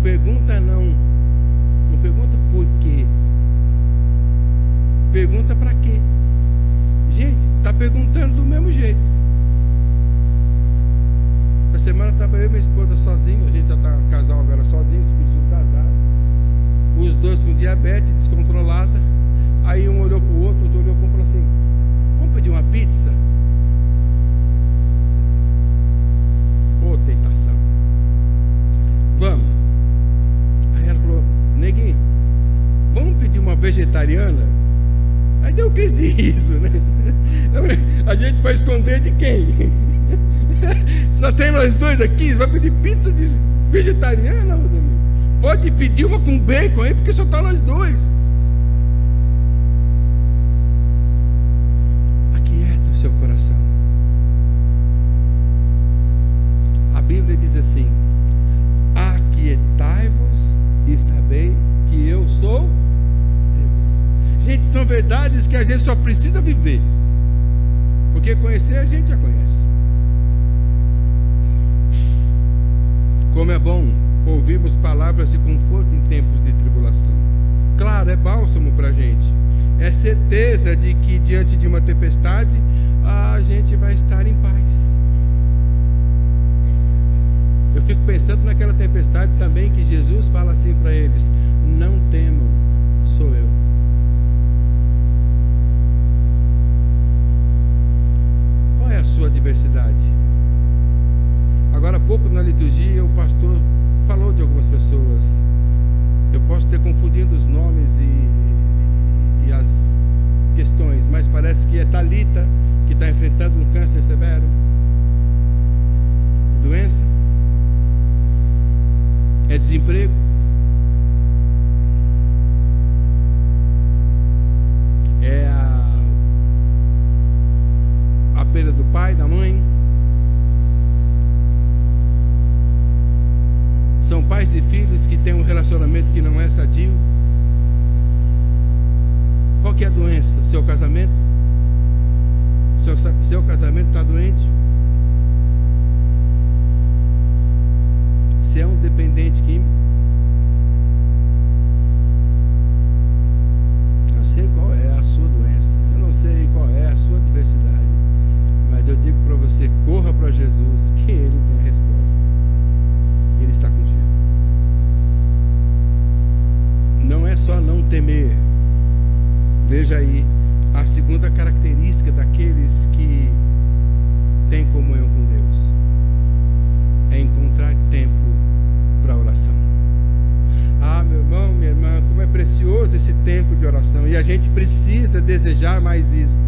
pergunta não pergunta por quê, pergunta para quê. Gente, está perguntando do mesmo jeito. Essa semana estava eu e minha esposa sozinhos, a gente já está casal agora sozinho, os filhos são casados, os dois com diabetes descontrolada. Aí um olhou para o outro olhou para um e falou assim: vamos pedir uma pizza? Ô, tentação. Vamos. Aí ela falou: neguinho, vamos pedir uma vegetariana? Aí deu crise de riso, né? A gente vai esconder de quem? Só tem nós dois aqui, você vai pedir pizza de vegetariana, meu amigo? Pode pedir uma com bacon aí, porque só está nós dois. oração. A Bíblia diz assim: aquietai-vos e sabei que eu sou Deus. Gente, são verdades que a gente só precisa viver, porque conhecer a gente já conhece. Como é bom ouvirmos palavras de conforto em tempos de tribulação. Claro, é bálsamo para a gente. É certeza de que diante de uma tempestade a gente vai estar em paz. Eu fico pensando naquela tempestade também que Jesus fala assim para eles: não temam, sou eu. Qual é a sua adversidade? Agora há pouco na liturgia o pastor falou de algumas pessoas. Eu posso ter confundido os nomes e as questões, mas parece que é Talita que está enfrentando um câncer severo, doença, é desemprego, é a perda do pai, da mãe. São pais e filhos que têm um relacionamento que não é sadio. Qual que é a doença? Seu casamento? Seu casamento está doente? Você é um dependente químico? Eu sei qual é a sua doença, eu não sei qual é a sua adversidade, mas eu digo para você: corra para Jesus, que Ele tem a resposta. Ele está contigo. Não é só não temer. Veja aí a segunda característica daqueles que têm comunhão com Deus: é encontrar tempo para oração. Ah, meu irmão, minha irmã, como é precioso esse tempo de oração, e a gente precisa desejar mais isso,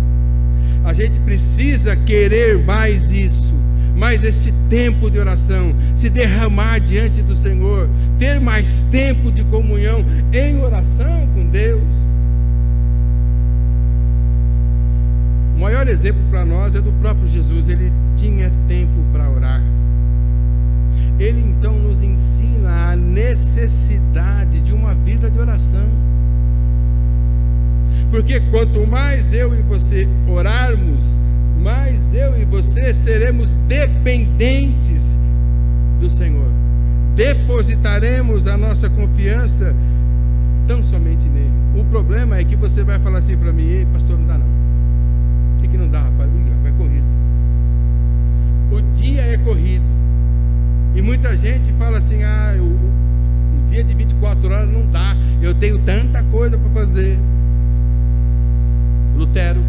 a gente precisa querer mais isso, mais esse tempo de oração, se derramar diante do Senhor, ter mais tempo de comunhão em oração com Deus. O maior exemplo para nós é do próprio Jesus. Ele tinha tempo para orar. Ele então nos ensina a necessidade de uma vida de oração, porque quanto mais eu e você orarmos, mais eu e você seremos dependentes do Senhor. Depositaremos a nossa confiança tão somente nele. O problema é que você vai falar assim para mim: ei, pastor, não dá não. Por que não dá, rapaz? Vai corrido. O dia é corrido. E muita gente fala assim: um dia de 24 horas não dá, eu tenho tanta coisa para fazer. Lutero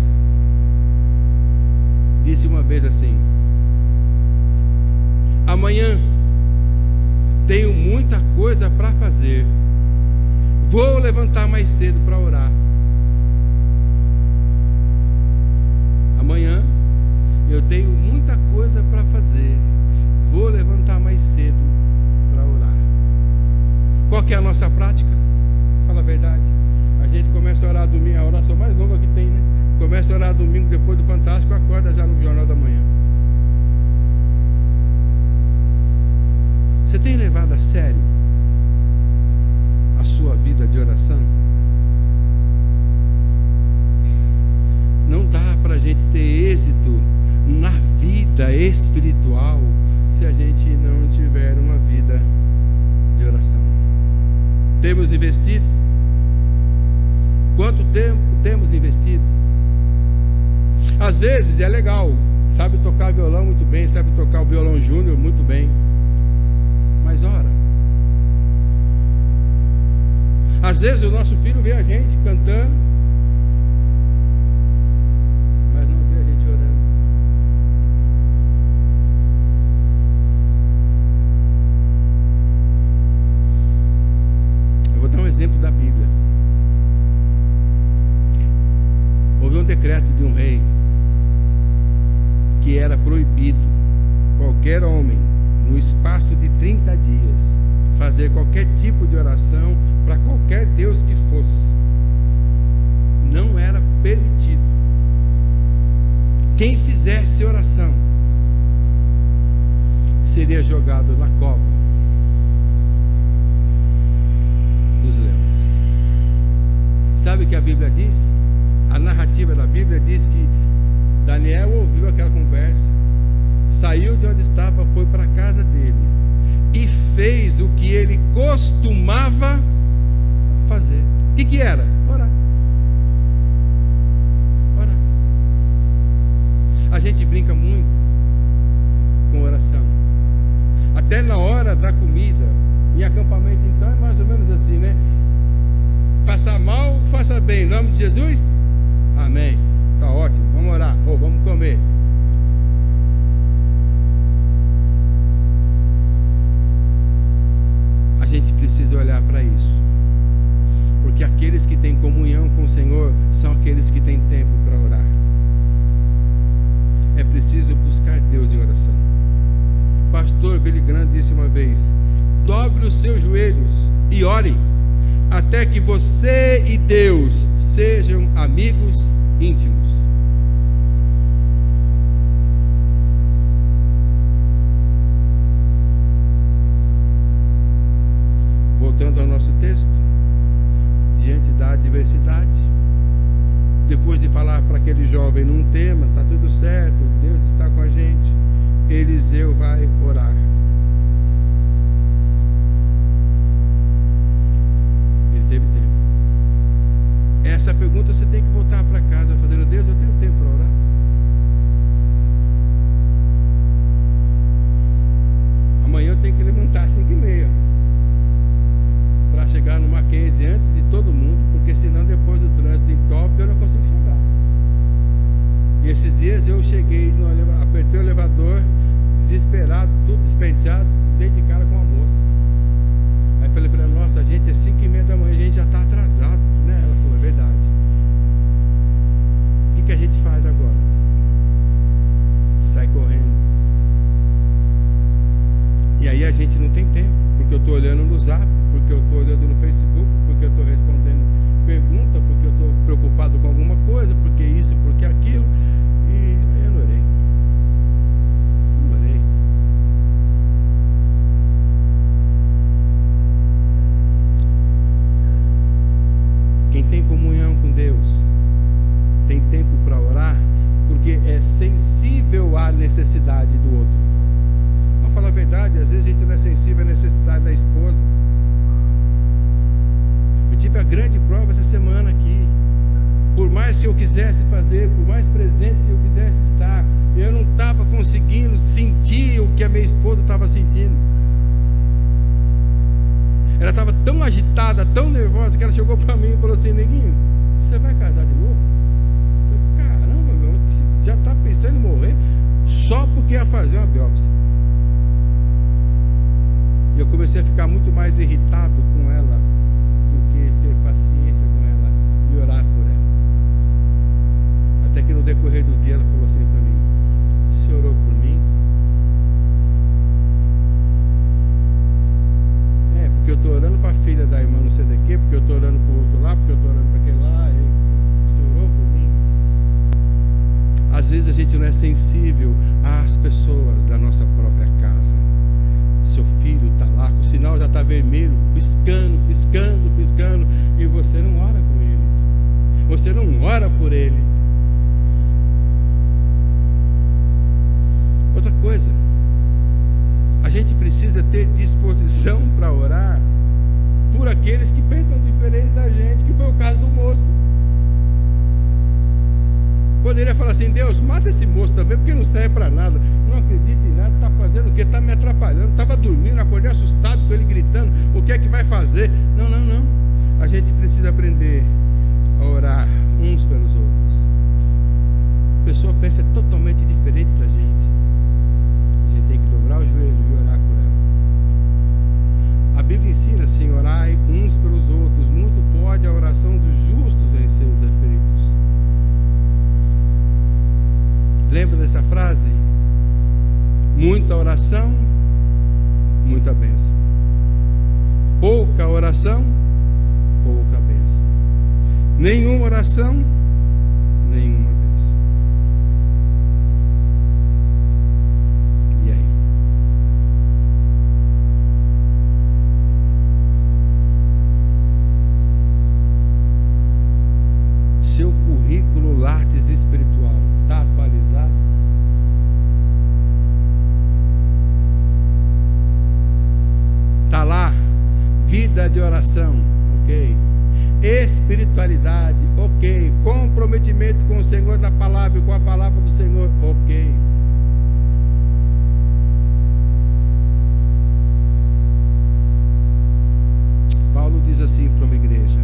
disse uma vez assim: amanhã tenho muita coisa para fazer, vou levantar mais cedo para orar. Amanhã eu tenho muita coisa para fazer, vou levantar mais cedo para orar. Qual que é a nossa prática? Fala a verdade. A gente começa a orar domingo, a oração mais longa que tem, né? Começa a orar domingo depois do Fantástico, acorda já no Jornal da Manhã. Você tem levado a sério a sua vida de oração? Não dá para a gente ter êxito na vida espiritual se a gente não tiver uma vida de oração. Temos investido? Quanto tempo temos investido? Às vezes é legal, sabe tocar violão muito bem, sabe tocar o violão júnior muito bem, mas ora. Às vezes o nosso filho vê a gente cantando, mas não vê a gente orando. Eu vou dar um exemplo da Bíblia. Houve um decreto de um rei que era proibido qualquer homem, no espaço de 30 dias, fazer qualquer tipo de oração para qualquer Deus que fosse. Não era permitido. Quem fizesse tivesse oração, seria jogado na cova dos leões. Sabe o que a Bíblia diz? A narrativa da Bíblia diz que Daniel ouviu aquela conversa, saiu de onde estava, foi para a casa dele e fez o que ele costumava fazer. O que era? Orar. Orar. A gente brinca muito com oração. Até na hora da comida, em acampamento, então, é mais ou menos assim, né? Faça mal, faça bem, em nome de Jesus, amém. Tá ótimo, vamos orar, ou vamos comer. A gente precisa olhar para isso, porque aqueles que têm comunhão com o Senhor são aqueles que têm tempo para orar. É preciso buscar Deus em oração. Pastor Billy Graham disse uma vez: dobre os seus joelhos e ore, até que você e Deus sejam amigos íntimos. Voltando ao nosso texto, diante da adversidade, depois de falar para aquele jovem num tema, está tudo certo, Deus está com a gente, Eliseu vai orar. Ele teve tempo. Essa pergunta você tem que voltar para casa fazendo: Deus, eu tenho tempo para orar? Amanhã eu tenho que levantar às 5h30 para chegar no Mackenzie antes de todo mundo, porque senão depois do trânsito entope eu não consigo chegar. E esses dias eu cheguei, apertei o elevador, desesperado, tudo despenteado, dei de cara com uma moça. Aí falei para ela: nossa, gente, é 5h30 da manhã, a gente já está atrasado, né? Ela falou: é verdade. O que a gente faz agora? Sai correndo. E aí a gente não tem tempo, porque eu estou olhando no Zap, porque eu estou olhando no Facebook, porque eu estou respondendo pergunta, porque eu estou preocupado com alguma coisa, porque isso, porque aquilo. E aí eu não orei. Quem tem comunhão com Deus tem tempo para orar, porque é sensível à necessidade do outro. Vamos falar a verdade, às vezes a gente não é sensível à necessidade da esposa. Eu tive a grande prova essa semana aqui. Por mais que eu quisesse fazer, por mais presente que eu quisesse estar, eu não estava conseguindo sentir o que a minha esposa estava sentindo. Ela estava tão agitada, tão nervosa, que ela chegou para mim e falou assim: neguinho, você vai casar de novo? Eu falei: caramba, meu, você já está pensando em morrer só porque ia fazer uma biópsia. E eu comecei a ficar muito mais irritado com ela do que ter paciência com ela e orar por ela. Até que no decorrer do dia ela falou assim para mim: você orou por mim? Porque eu estou orando para a filha da irmã não sei de quê, porque eu estou orando para o outro lá, porque eu estou orando para aquele lá, e você orou por mim? Às vezes a gente não é sensível às pessoas da nossa própria casa. Seu filho está lá, o sinal já está vermelho, piscando, piscando, piscando, e você não ora com ele, você não ora por ele. Outra coisa, a gente precisa ter disposição para orar por aqueles que pensam diferente da gente, que foi o caso do moço. Poderia falar assim: Deus, mata esse moço também, porque não serve para nada, não acredita em nada, está fazendo o quê? Está me atrapalhando, estava dormindo, acordei assustado com ele gritando, o que é que vai fazer? Não, a gente precisa aprender a orar uns pelos outros. A pessoa pensa totalmente diferente da gente. A gente tem que dobrar o joelho e orar por ela. A Bíblia ensina assim: orai uns pelos outros, muito pode a oração dos justos em seus efeitos. Lembra dessa frase? Muita oração, muita bênção. Pouca oração, pouca bênção. Nenhuma oração, nenhuma bênção. espiritualidade, ok. Comprometimento com o Senhor da palavra e com a palavra do Senhor, ok. Paulo diz assim para uma igreja: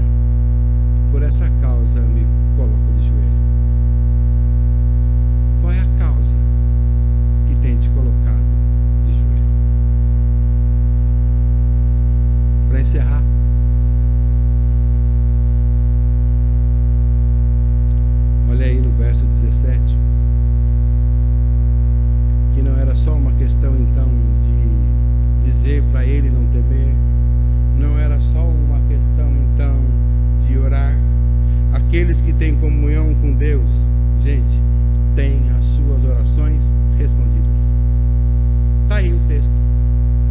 por essa causa eu me coloco de joelho. Qual é a causa que tem te colocado de joelho? Para encerrar, olha aí no verso 17, que não era só uma questão então de dizer para ele não temer, não era só uma questão então de orar. Aqueles que têm comunhão com Deus, gente, têm as suas orações respondidas. Está aí o texto,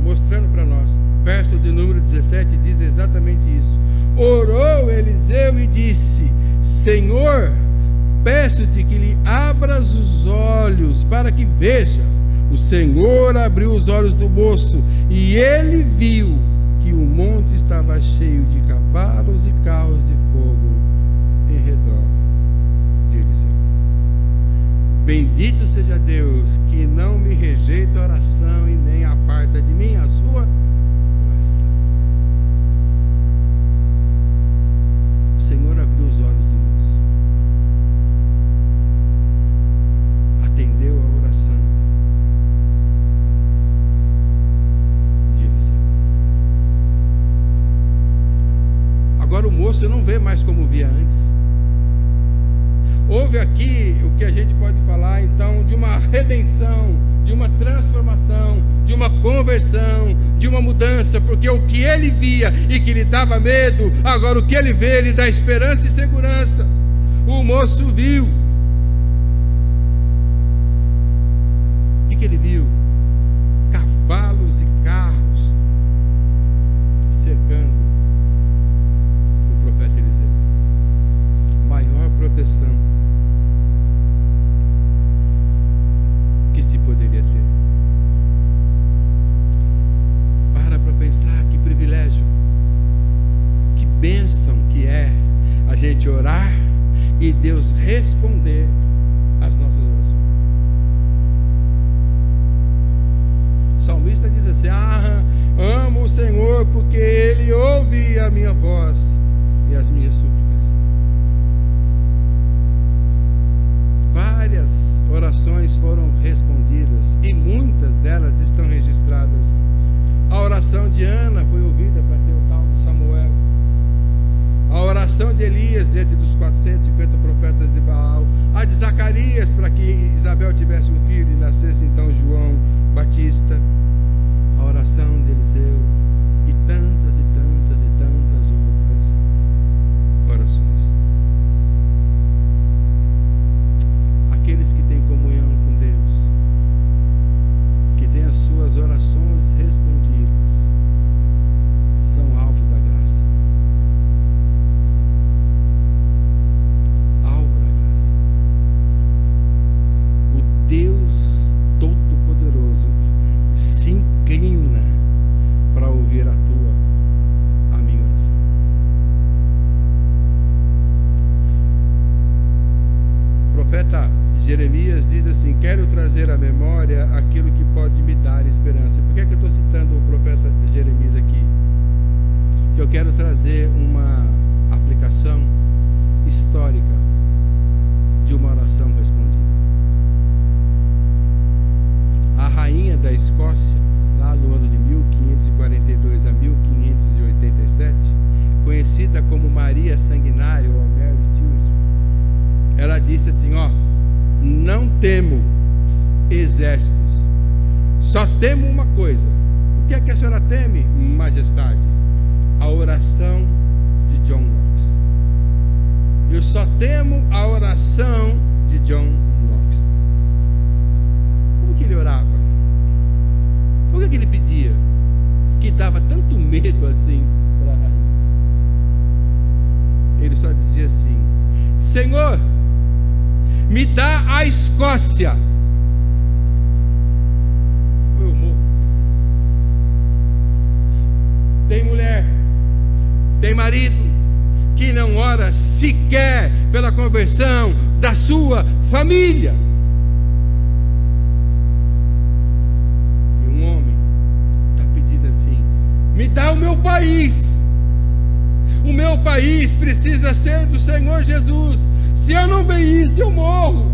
mostrando para nós. Verso de número 17 diz exatamente isso. Orou Eliseu e disse: Senhor, peço-te que lhe abras os olhos para que veja. O Senhor abriu os olhos do moço e ele viu que o monte estava cheio de cavalos e carros de fogo em redor de Eliseu. Bendito seja Deus, que não me rejeita a oração e nem aparta de mim a sua oração. O Senhor abriu os olhos do moço, atendeu a oração de Eliseu. Agora o moço não vê mais como via antes. Houve aqui o que a gente pode falar então de uma redenção, de uma transformação, de uma conversão, de uma mudança, porque o que ele via e que lhe dava medo, agora o que ele vê lhe dá esperança e segurança. O moço viu. O que ele viu? Cavalos e carros cercando o profeta Eliseu. Maior proteção que se poderia ter. Para pensar que privilégio, que bênção que é a gente orar e Deus responder às nossas orações. O salmista diz assim: amo o Senhor porque Ele ouve a minha voz e as minhas súplicas. Várias orações foram respondidas e muitas delas estão registradas. A oração de Ana foi ouvida para ter o tal de Samuel. A oração de Elias entre dos 450 profetas de Baal. A de Zacarias para que Isabel tivesse um filho e nascesse então João Batista. A oração de Eliseu e tantas e tantas e tantas outras orações. Aqueles que têm comunhão com Deus, que têm as suas orações respondidas, são alvo da graça. Alvo da graça. O Deus Todo-Poderoso se inclina para ouvir a minha oração. O profeta Jeremias diz assim: quero trazer à memória aquilo que pode me dar esperança. Por que é que eu estou citando o profeta Jeremias aqui? Que eu quero trazer uma aplicação histórica de uma oração respondida. A rainha da Escócia, lá no ano de 1542 a 1587, conhecida como Maria Sanguinária ou Mary Stuart, ela disse assim: não temo exércitos, só temo uma coisa. O que é que a senhora teme, majestade? A oração de John Knox. Eu só temo a oração de John Knox. Como que ele orava? O que ele pedia? Que dava tanto medo assim para a rainha. Ele só dizia assim: Senhor, me dá a Escócia, ou eu morro. Tem mulher, tem marido, que não ora sequer pela conversão da sua família. E um homem está pedindo assim: me dá o meu país. O meu país precisa ser do Senhor Jesus. Se eu não ver isso, eu morro.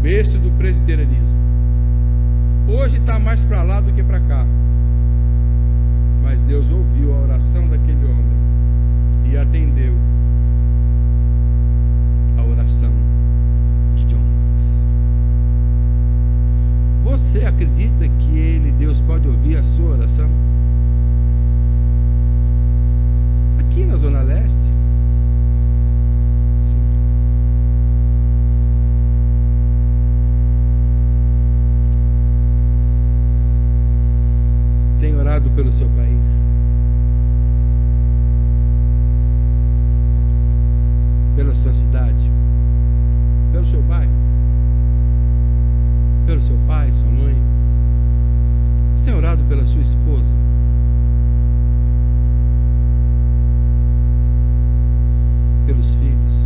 Berço do presbiterianismo. Hoje está mais para lá do que para cá. Mas Deus ouviu a oração daquele homem e atendeu a oração de John Knox. Você acredita que Deus pode ouvir a sua oração? Aqui na Zona Leste? Tem orado pelo seu país, pela sua cidade, pelo seu bairro, pelo seu pai, sua mãe? Você tem orado pela sua esposa? Pelos filhos?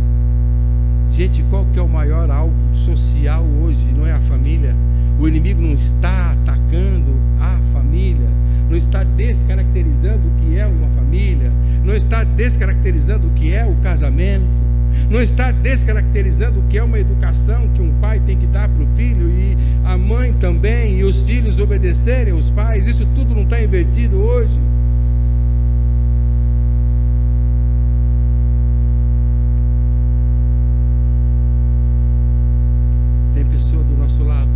Gente, qual que é o maior alvo social hoje? Não é a família? O inimigo não está atacando a família, não está descaracterizando o que é uma família, não está descaracterizando o que é o casamento, não está descaracterizando o que é uma educação que um pai tem que dar para o filho, e a mãe também, e os filhos obedecerem aos pais. Isso tudo não está invertido hoje? Tem pessoa do nosso lado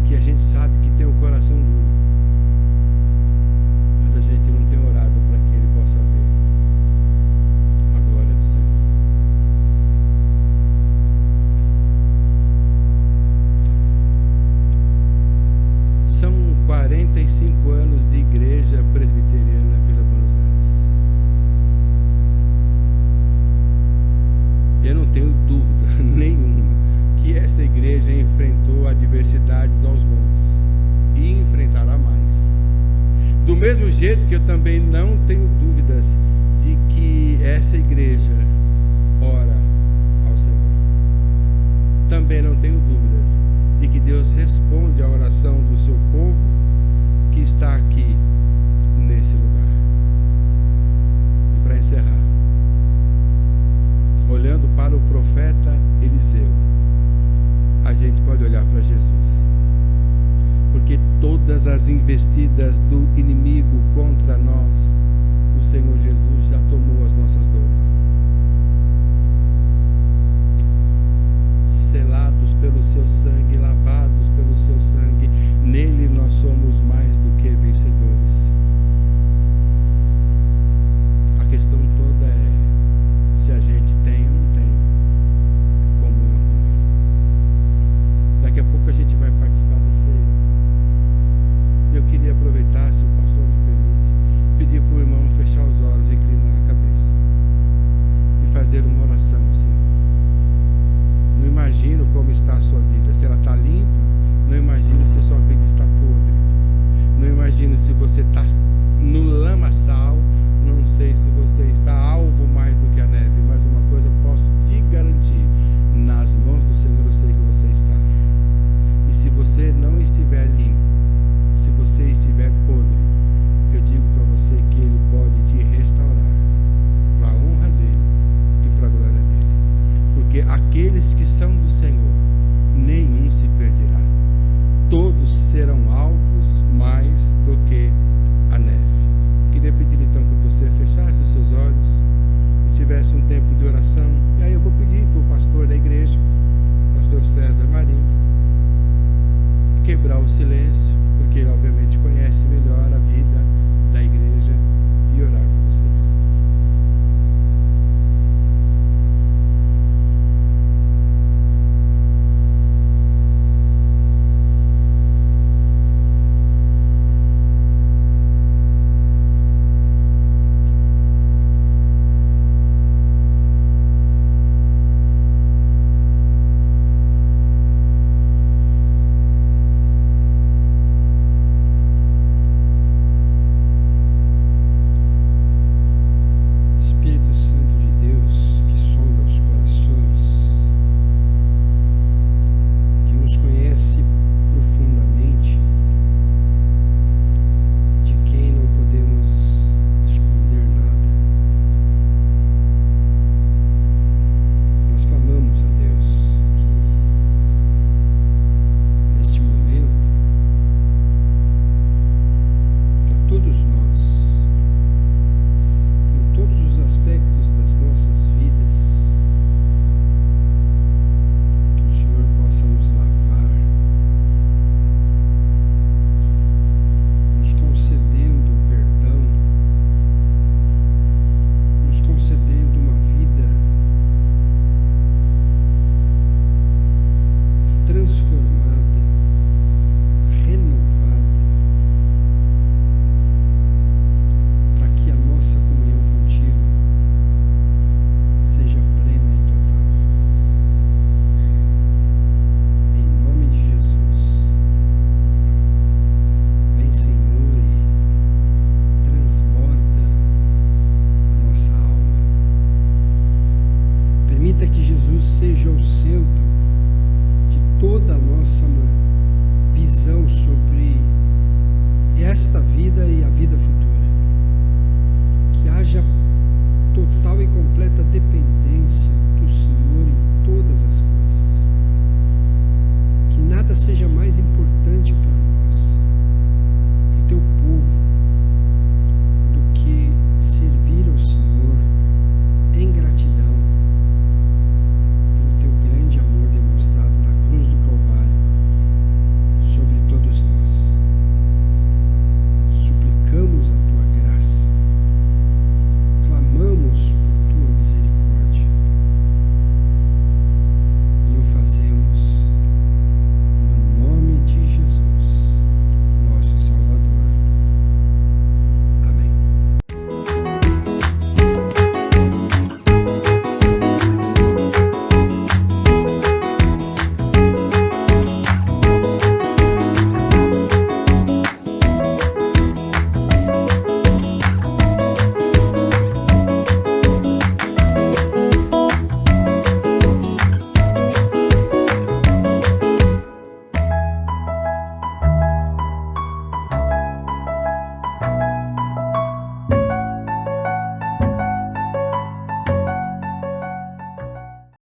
que a gente sabe que tem o coração duro, mas a gente não tem orado para que ele possa ver a glória do Senhor. São 45 anos de igreja presbiteriana pela Buenos Aires. Eu não tenho dúvida nenhuma que essa igreja enfrentou adversidades aos montes e enfrentará mais. Do mesmo jeito que eu também não tenho dúvidas de que essa igreja ora ao Senhor. Também não tenho dúvidas de que Deus responde à oração do seu povo que está aqui nesse lugar. E para encerrar, olhando para o profeta Eliseu, a gente pode olhar para Jesus, porque todas as investidas do inimigo contra nós, o Senhor Jesus já tomou as nossas dores.